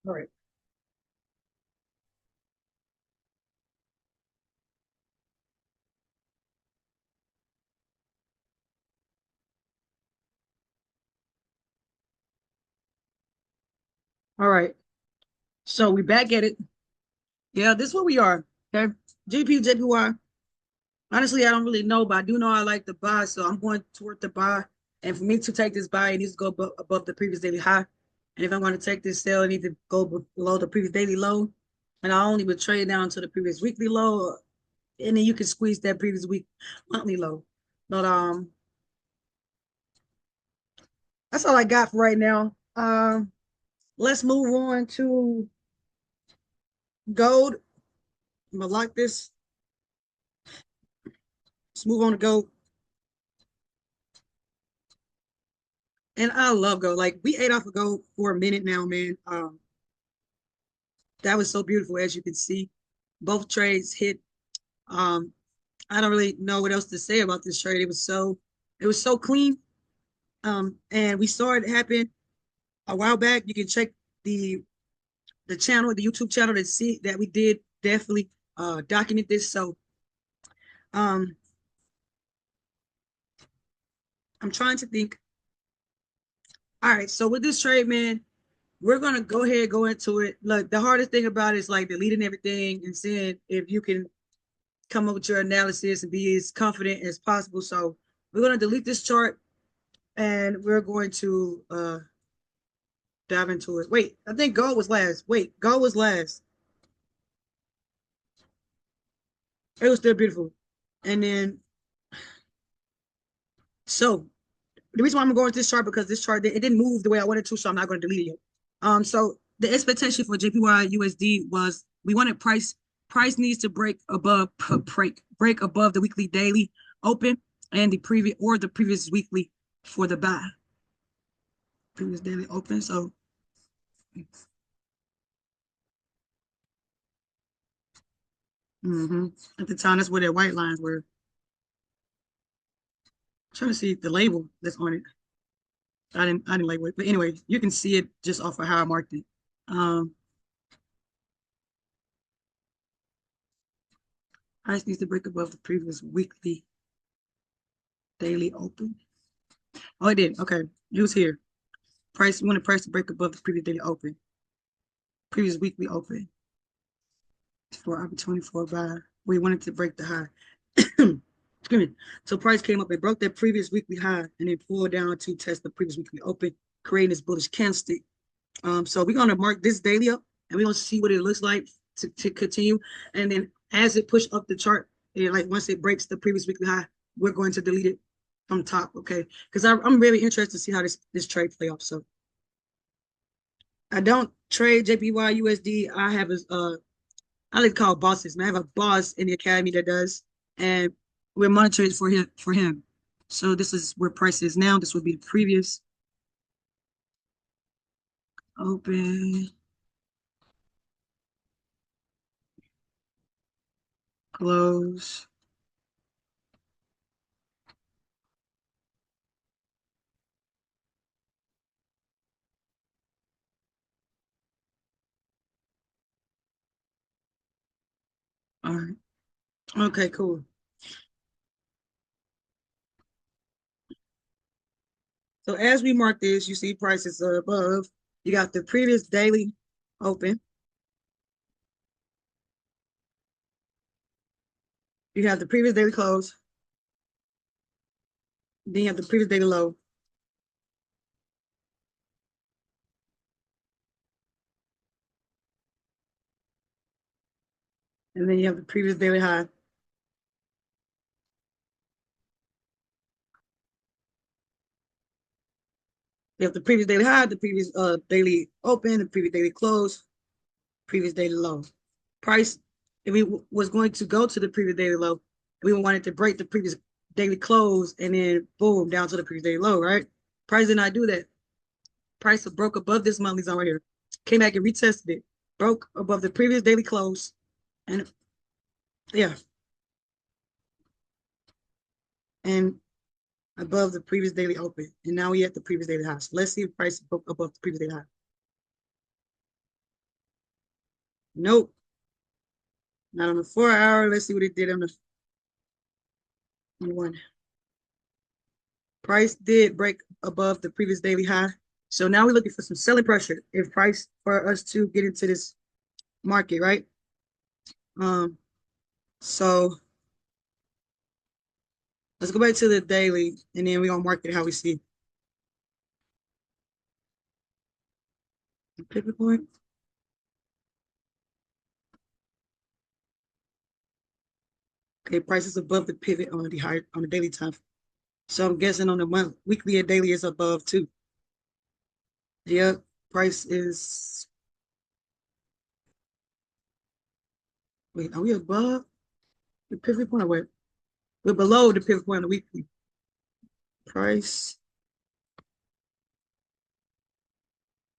All right. All right. So we back at it. Yeah, this is what we are. Okay. GP, JPY. Honestly, I don't really know, but I do know I like the buy, so I'm going toward the buy. And for me to take this buy, it needs to go above the previous daily high. And if I'm going to take this sell, it needs to go below the previous daily low. And I only would trade down to the previous weekly low, and then you can squeeze that previous week monthly low. But that's all I got for right now. Let's move on to gold. I'm gonna lock this. Let's move on to gold. And I love gold. Like we ate off of gold for a minute now, man. That was so beautiful, as you can see. Both trades hit. Um, I don't really know what else to say about this trade. It was so clean. And we saw it happen a while back. You can check the the channel, the YouTube channel, to see that we did definitely document this. So um, I'm trying to think. All right, so with this trade, man, we're gonna go ahead and go into it. Look, the hardest thing about it is like deleting everything and seeing if you can come up with your analysis and be as confident as possible. So we're gonna delete this chart and we're going to dive into it. Wait, I think gold was last. Wait, gold was last. It was still beautiful. And then so the reason why I'm going to this chart because this chart it didn't move the way I wanted to, so I'm not going to delete it yet. So the expectation for JPY USD was we wanted price needs to break above the weekly daily open and the previous weekly for the buy. Previous daily open. So at the time that's where their white lines were. I'm trying to see the label that's on it. I didn't label it, but anyway, you can see it just off of how I marked it. Um, Price needs to break above the previous weekly daily open. Oh, it did. Okay, it was here. Price, we want the price to break above the previous daily open, previous weekly open for opportunity for a buy. We wanted to break the high. Excuse me. So price came up and broke that previous weekly high and then pulled down to test the previous weekly open, creating this bullish candlestick. So we're gonna mark this daily up and we're gonna see what it looks like to continue. And then as it push up the chart, and like once it breaks the previous weekly high, we're going to delete it from top, okay? Because I'm really interested to see how this trade play off. So I don't trade JPY USD. I have I like to call bosses. And I have a boss in the academy that does, and we're monitoring it for him. So this is where price is now. This would be the previous open, close. All right. Okay, cool. So as we mark this, you see prices are above. You got the previous daily open. You have the previous daily close. Then you have the previous daily low. And then you have the previous daily high. You have the previous daily high, the previous daily open, the previous daily close, previous daily low. Price, if we was going to go to the previous daily low, we wanted to break the previous daily close and then boom, down to the previous daily low, right? Price did not do that. Price broke above this monthly zone right here. Came back and retested it. Broke above the previous daily close. And yeah, and above the previous daily open. And now we at the previous daily high. So let's see if price broke above the previous daily high. Nope. Not on the 4 hour. Let's see what it did on the one. Price did break above the previous daily high. So now we're looking for some selling pressure if price for us to get into this market, right? Um, so let's go back to the daily and then we're gonna mark it how we see. Pivot point. Okay, price is above the pivot on the high on the daily time. So I'm guessing on the month, weekly and daily is above too. Yep, price is, wait, are we above the pivot point or what? We're below the pivot point on the weekly. Price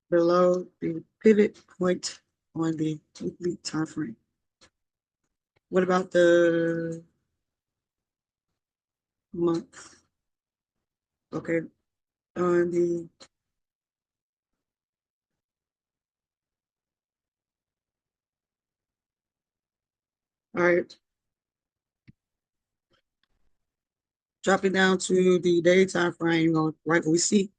below the pivot point on the weekly time frame. What about the month? Okay, on the all right, dropping down to the day time frame on right what we see.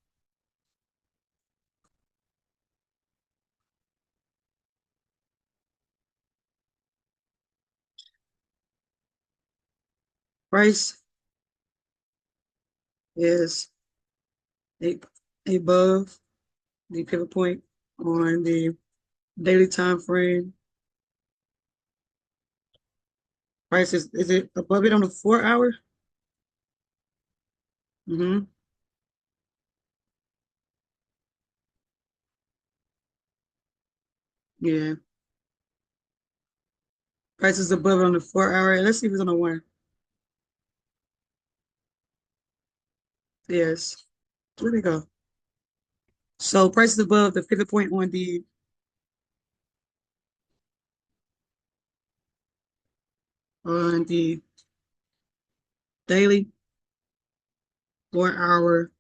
Price is above the pivot point on the daily time frame. Price is it above it on the 4 hour? Mm-hmm. Yeah. Price is above it on the 4 hour. Let's see if it's on the one. Yes. Where'd it go? So price is above the pivot point on the daily 4 hour,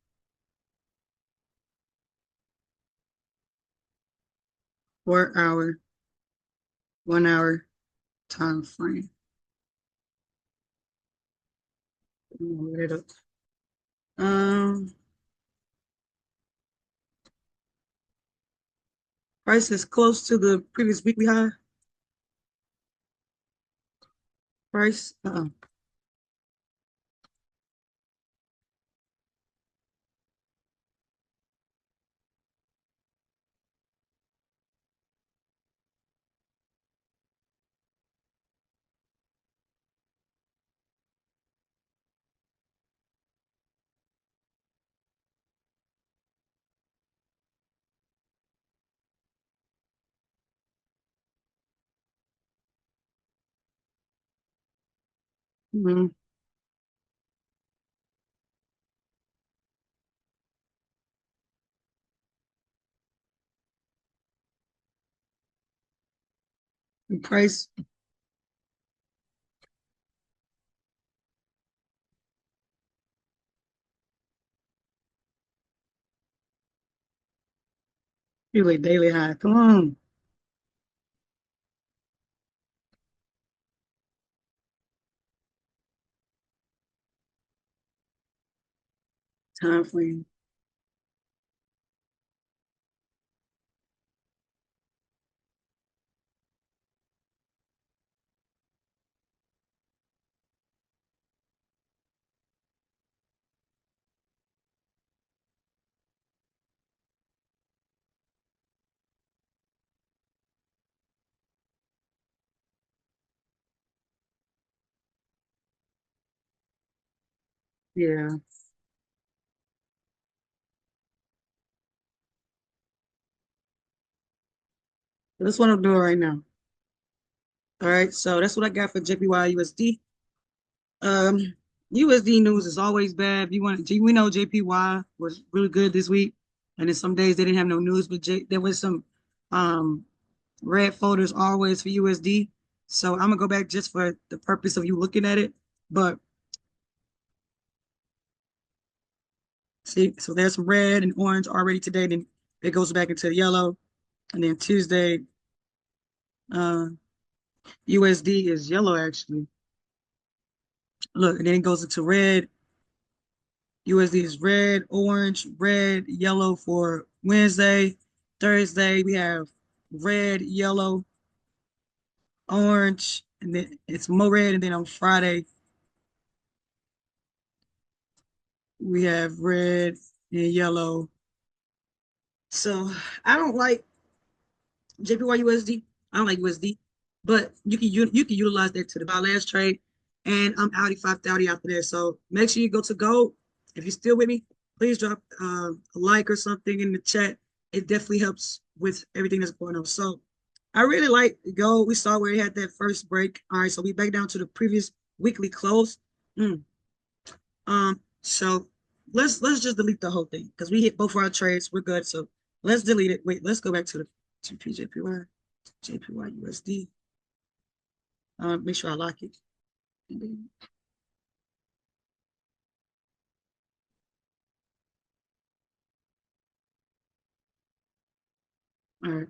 4 hour, 1 hour time frame. Load it up. Um, Price is close to the previous weekly high. Price, mm-hmm. Price, really daily high. Come on, time frame. Yeah, that's what I'm doing right now. All right, so that's what I got for JPY USD. Um, USD news is always bad. We know JPY was really good this week, and then some days they didn't have no news, but there was some um red folders always for USD. So I'm gonna go back just for the purpose of you looking at it. But see, so there's some red and orange already today. Then it goes back into yellow, and then Tuesday Uh, USD is yellow actually. Look, and then it goes into red. USD is red, orange, red, yellow for Wednesday. Thursday, we have red, yellow, orange, and then it's more red. And then on Friday, we have red and yellow. So I don't like JPY USD. I don't like USD, but you can utilize that to the buy last trade, and I'm outie 530 after that. So make sure you go to gold. If you're still with me, please drop a like or something in the chat. It definitely helps with everything that's going on. So I really like gold. We saw where it had that first break. All right, so we back down to the previous weekly close. Mm. So let's just delete the whole thing because we hit both of our trades. We're good. So let's delete it. Wait, let's go back to the JPY, JPY USD. Make sure I lock it. All right.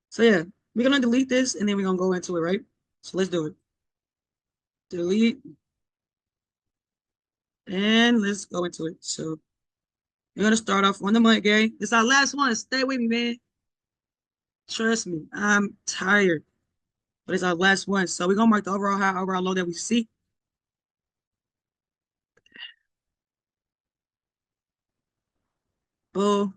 So yeah, we're gonna delete this and then we're gonna go into it, right? So let's do it. Delete and let's go into it. So we're gonna start off on the month, gang. It's our last one. Stay with me, man. Trust me, I'm tired, but it's our last one. So we're gonna mark the overall high, overall low that we see. Boom.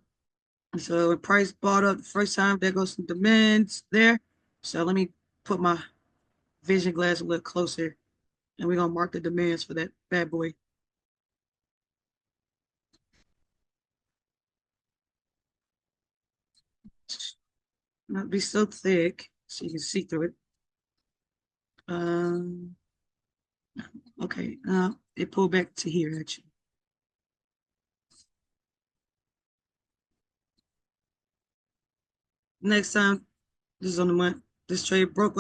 So when price bought up the first time, there goes some demands there. So let me put my vision glass a little closer, and we're gonna mark the demands for that bad boy. Not be so thick so you can see through it. Um, okay, it pulled back to here actually. Next time, this is on the month. This trade broke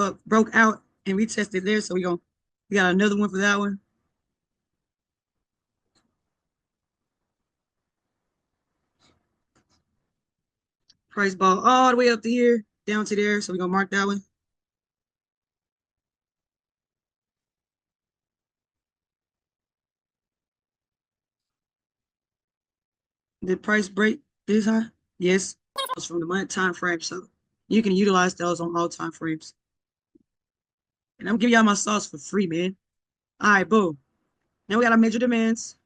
out, and we tested there. So we got another one for that one. Price ball all the way up to here, down to there. So we're gonna mark that one. Did price break this high? Yes. It's from the month time frame, so you can utilize those on all time frames. And I'm giving y'all my sauce for free, man. All right, boom. Now we got our major demands.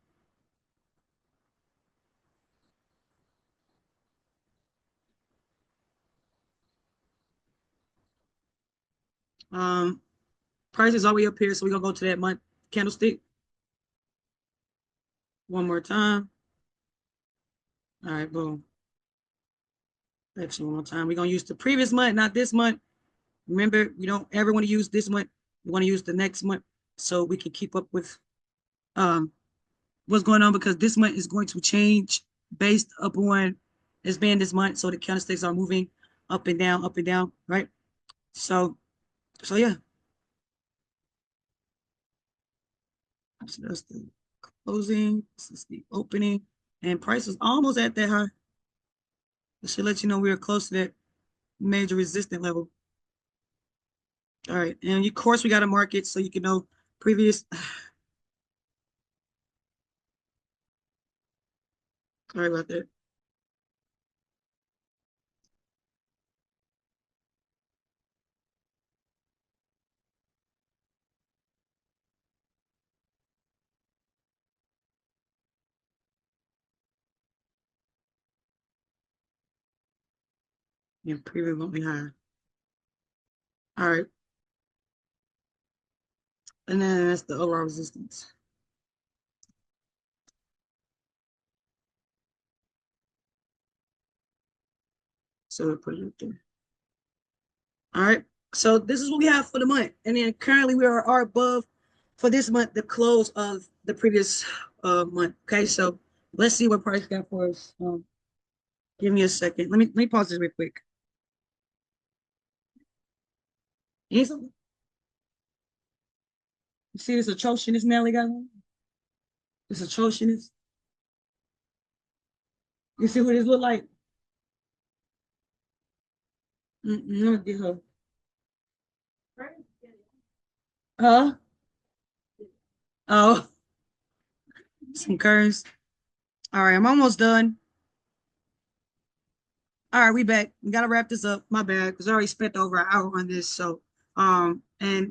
Um, Price is all the way up here, so we're gonna go to that month candlestick one more time. All right, boom. Actually, one more time. We're gonna use the previous month, not this month. Remember, we don't ever want to use this month. We want to use the next month so we can keep up with um what's going on because this month is going to change based upon it's been this month. So the candlesticks are moving up and down, right? So yeah. So that's the closing. This is the opening. And price is almost at that high. It should let you know we are close to that major resistance level. All right. And of course we got to mark it so you can know previous. Sorry about that. Yeah, previous won't be high. All right. And then that's the overall resistance. So we'll put it up there. All right. So this is what we have for the month. And then currently we are above for this month, the close of the previous month. Okay. So let's see what price got for us. Give me a second. Let me pause this real quick. You see this atrocious Nelly got on? This atrocious. You see what this look like? Let me get her. Huh? Oh, some curves. All right, I'm almost done. All right, we back. We gotta wrap this up. My bad, because I already spent over an hour on this. So, and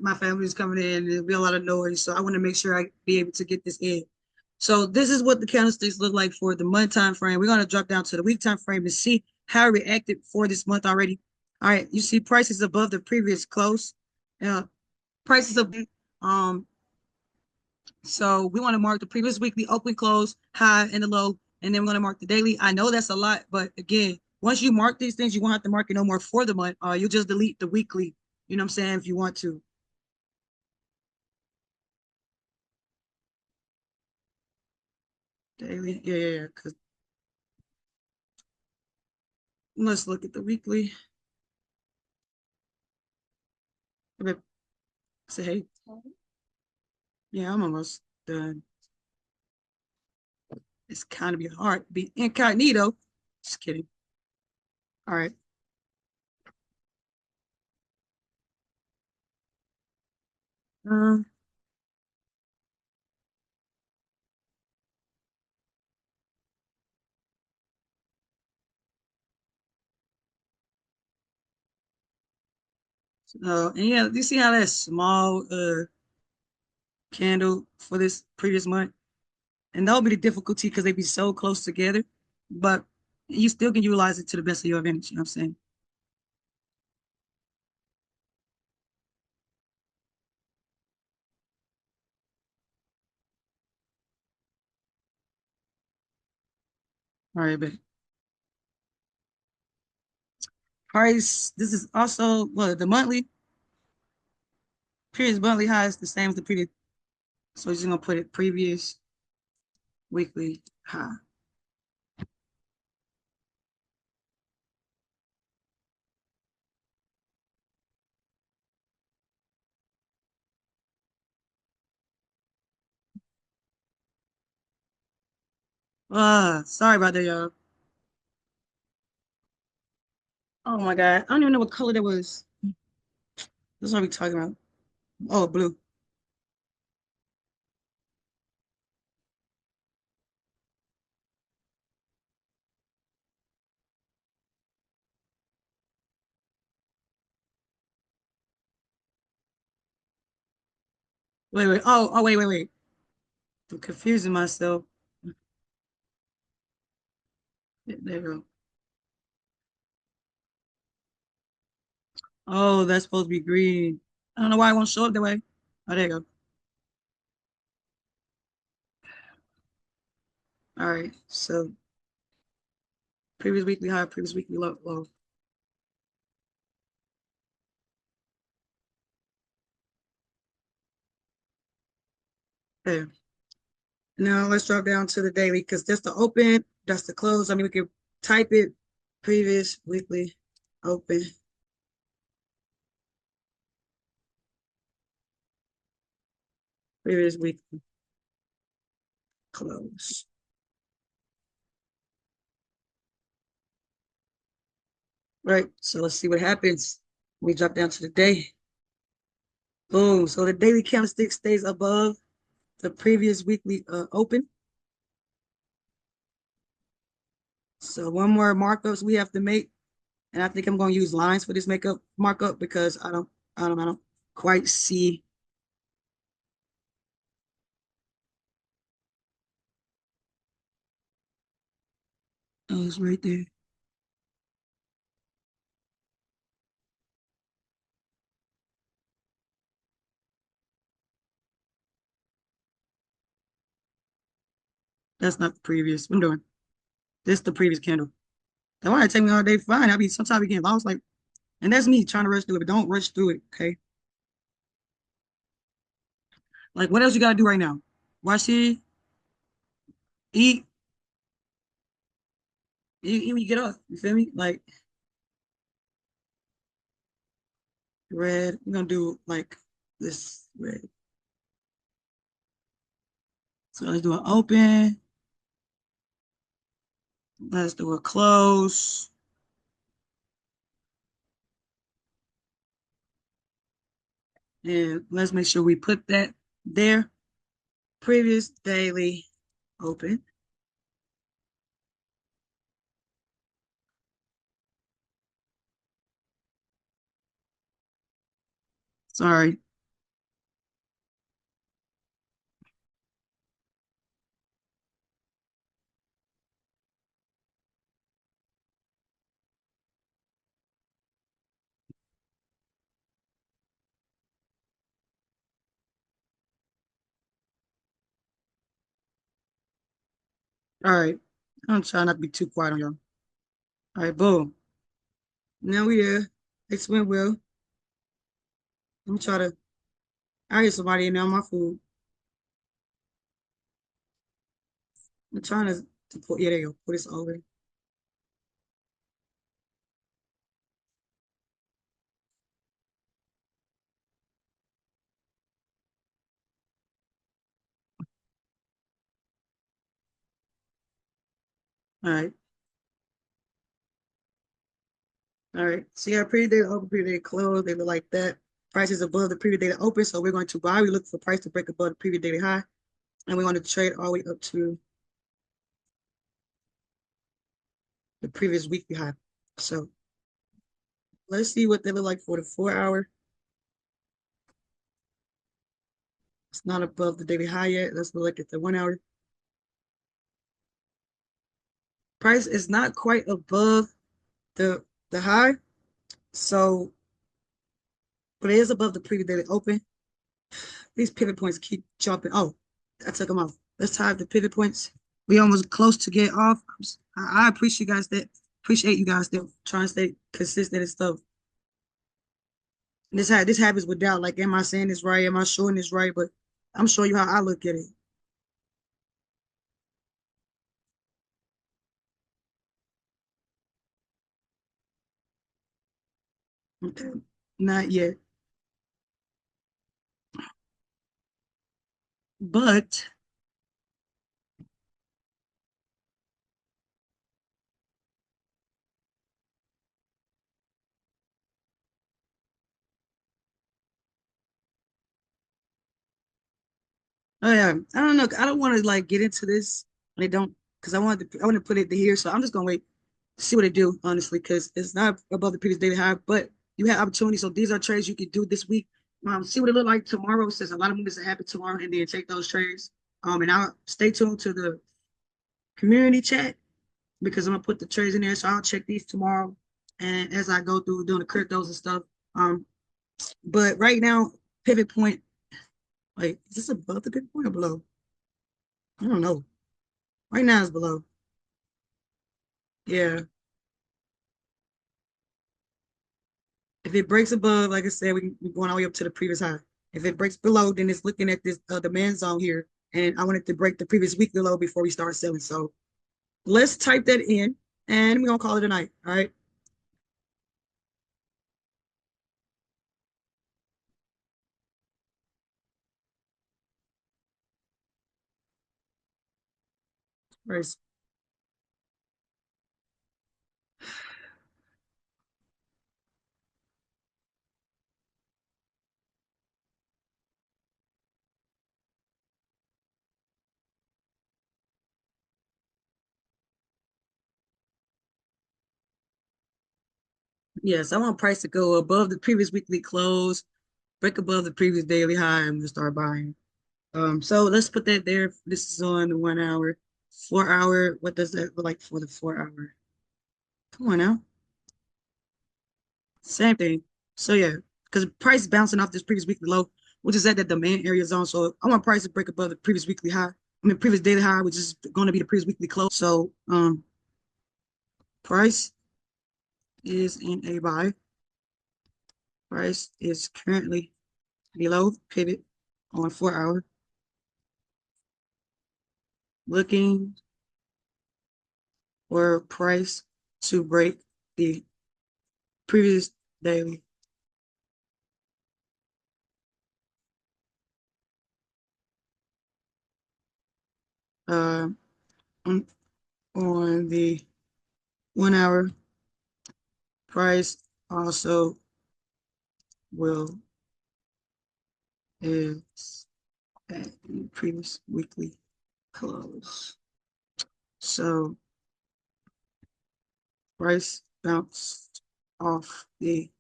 my family's coming in, and there'll be a lot of noise. So I want to make sure I be able to get this in. So this is what the candlesticks look like for the month time frame. We're gonna drop down to the week time frame and see how it reacted for this month already. All right, you see prices above the previous close. Prices of so we want to mark the previous weekly open, close, high, and the low, and then we're going to mark the daily. I know that's a lot, but again, once you mark these things, you won't have to mark it no more for the month. You'll just delete the weekly. You know what I'm saying? If you want to. Daily, yeah, yeah, yeah. Because let's look at the weekly. Say, hey, yeah, I'm almost done. It's kind of be hard to be incognito. Just kidding. All right. Um, and yeah, you see how that small candle for this previous month? And that'll be the difficulty because they be so close together. But you still can utilize it to the best of your advantage. You know what I'm saying? All right, but price. This is also well the monthly previous monthly high is the same as the previous. So we're just gonna put it previous weekly high. Sorry about that, y'all. Oh my god, I don't even know what color that was. That's what we talking about. Oh, blue. Wait, wait. Oh, wait, wait, wait. I'm confusing myself. Yeah, there you go. Oh, that's supposed to be green. I don't know why it won't show up that way. Oh, there you go. All right. So previous weekly high, previous weekly low, low. Okay. Now let's drop down to the daily because that's the open, that's the close. I mean, we can type it previous weekly open, previous weekly close. Right. So let's see what happens. We drop down to the day. Boom. So the daily candlestick stays above the previous weekly open. So one more markups we have to make. And I think I'm going to use lines for this makeup markup because I don't quite see. Oh, it's right there. That's not the previous. I'm doing this the previous candle. That why it take me all day to find. I be sometimes I be getting lost, like, and that's me trying to rush through it, but don't rush through it, okay? Like, what else you gotta do right now? Watch it, eat, eat when you get up. You feel me? Like red. We're gonna do like this red. So let's do an open. Let's do a close. And let's make sure we put that there. Previous daily open. Sorry. All right. I'm trying not to be too quiet on y'all. All right, boom. Now we here. It's went well. Let me try to. I hear somebody in there on my food. I'm trying to put. Yeah, there you go. Put this over. All right. All right. See our previous data open, previous data close. They look like that. Price is above the previous data open, so we're going to buy. We look for price to break above the previous daily high, and we want to trade all the way up to the previous weekly high. So let's see what they look like for the 4 hour. It's not above the daily high yet. Let's look at the 1 hour. Price is not quite above the high, so but it is above the previous daily open. These pivot points keep jumping. Oh, I took them off. Let's type the pivot points. We almost close to get off. I appreciate you guys that trying to stay consistent and stuff. And this happens with doubt. Like, am I saying this right? Am I showing this right? But I'm showing you how I look at it. Okay, not yet, but oh yeah, I don't know. I don't want to like get into this. I don't because I want to put it here. So I'm just gonna wait see what it do, honestly, because it's not above the previous daily high, but you have opportunity. So these are trades you can do this week. See what it look like tomorrow, since a lot of movements that happen tomorrow, and then take those trades. And I'll stay tuned to the community chat because I'm gonna put the trades in there. So I'll check these tomorrow, and as I go through doing the cryptos and stuff. Um, but right now, pivot point. Like, is this above the pivot point or below? I don't know. Right now it's below. Yeah. If it breaks above, like I said, we're going all the way up to the previous high. If it breaks below, then it's looking at this demand zone here. And I wanted to break the previous weekly low before we start selling. So let's type that in and we're going to call it a night. All right. Right. Yes, I want price to go above the previous weekly close, break above the previous daily high, and we'll start buying. So let's put that there. This is on the 1 hour. 4 hour, what does that look like for the 4 hour? Come on now. Same thing. So yeah, because price is bouncing off this previous weekly low, which is at the demand area zone. So I want price to break above the previous weekly high. I mean previous daily high, which is going to be the previous weekly close. So price is in a buy. Price is currently below pivot on 4 hour. Looking for price to break the previous daily. Uh, on the 1 hour, price also will is at the previous weekly close. So price bounced off the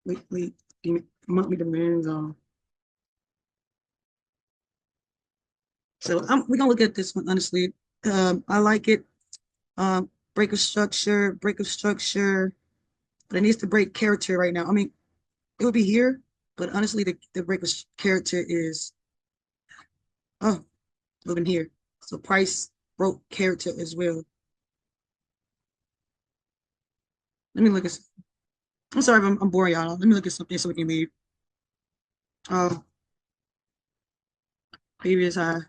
weekly monthly demand zone. So we're gonna look at this one honestly. I like it. Break of structure, but it needs to break character right now. I mean, it would be here, but honestly, the break of character is moving here. So price broke character as well. Let me look at. I'm sorry if I'm boring y'all. Let me look at something so we can leave. Uh, Previous high,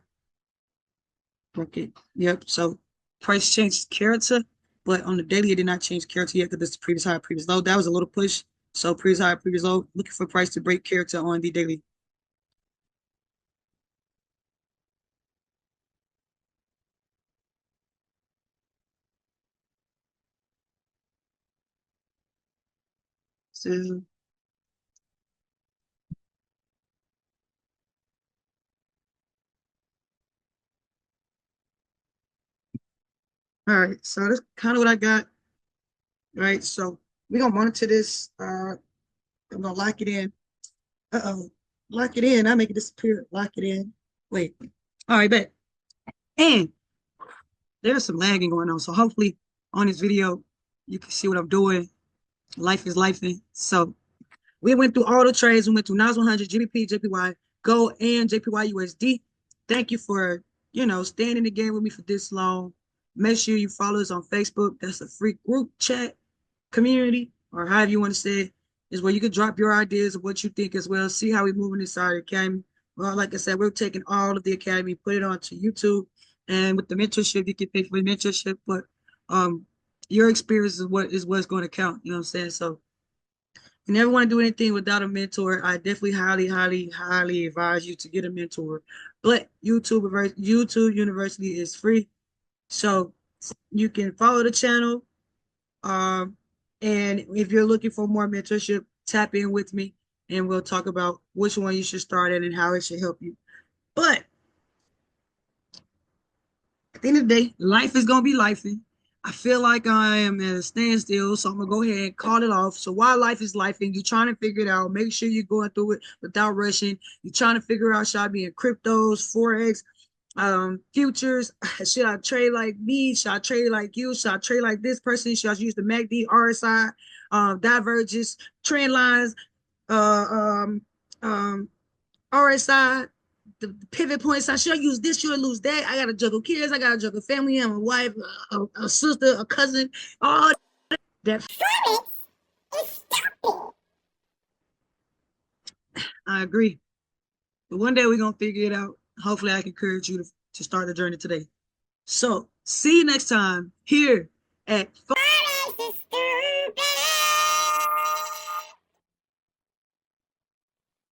broke it. Yep. So price changed character, but on the daily it did not change character yet because this is previous high, previous low. That was a little push. So previous high, previous low. Looking for price to break character on the daily. So, all right. So that's kind of what I got. Right. So we're gonna monitor this. I'm gonna lock it in. Uh-oh. Lock it in. I make it disappear. Lock it in. Wait. All right, bet. And there's some lagging going on. So hopefully on this video, you can see what I'm doing. Life is lifing. So we went through all the trades. We went through NAS 100, GBP, JPY, Gold, and JPY USD. Thank you for, staying in the game with me for this long. Make sure you follow us on Facebook. That's a free group chat community, or however you want to say it, is where you can drop your ideas of what you think as well. See how we're moving inside the academy. Well, like I said, we're taking all of the academy, put it onto YouTube, and with the mentorship, you can pay for the mentorship. But your experience is what's going to count. You know what I'm saying? So you never want to do anything without a mentor. I definitely highly, highly, highly advise you to get a mentor. But YouTube University is free, so you can follow the channel. And if you're looking for more mentorship, tap in with me and we'll talk about which one you should start at and how it should help you. But at the end of the day, life is gonna be lifing. I feel like I am at a standstill, so I'm gonna go ahead and call it off. So while life is lifing, you're trying to figure it out. Make sure you're going through it without rushing. You're trying to figure out, should I be in cryptos, Forex, futures? Should I trade like me? Should I trade like you? Should I trade like this person? Should I use the MACD, RSI, diverges, trend lines, uh, um, RSI, the pivot points? I should use this, should I lose that? I gotta juggle kids, I gotta juggle family, I'm a wife, a sister, a cousin, all that. I agree. But one day we're gonna figure it out. Hopefully I can encourage you to start the journey today. So see you next time here at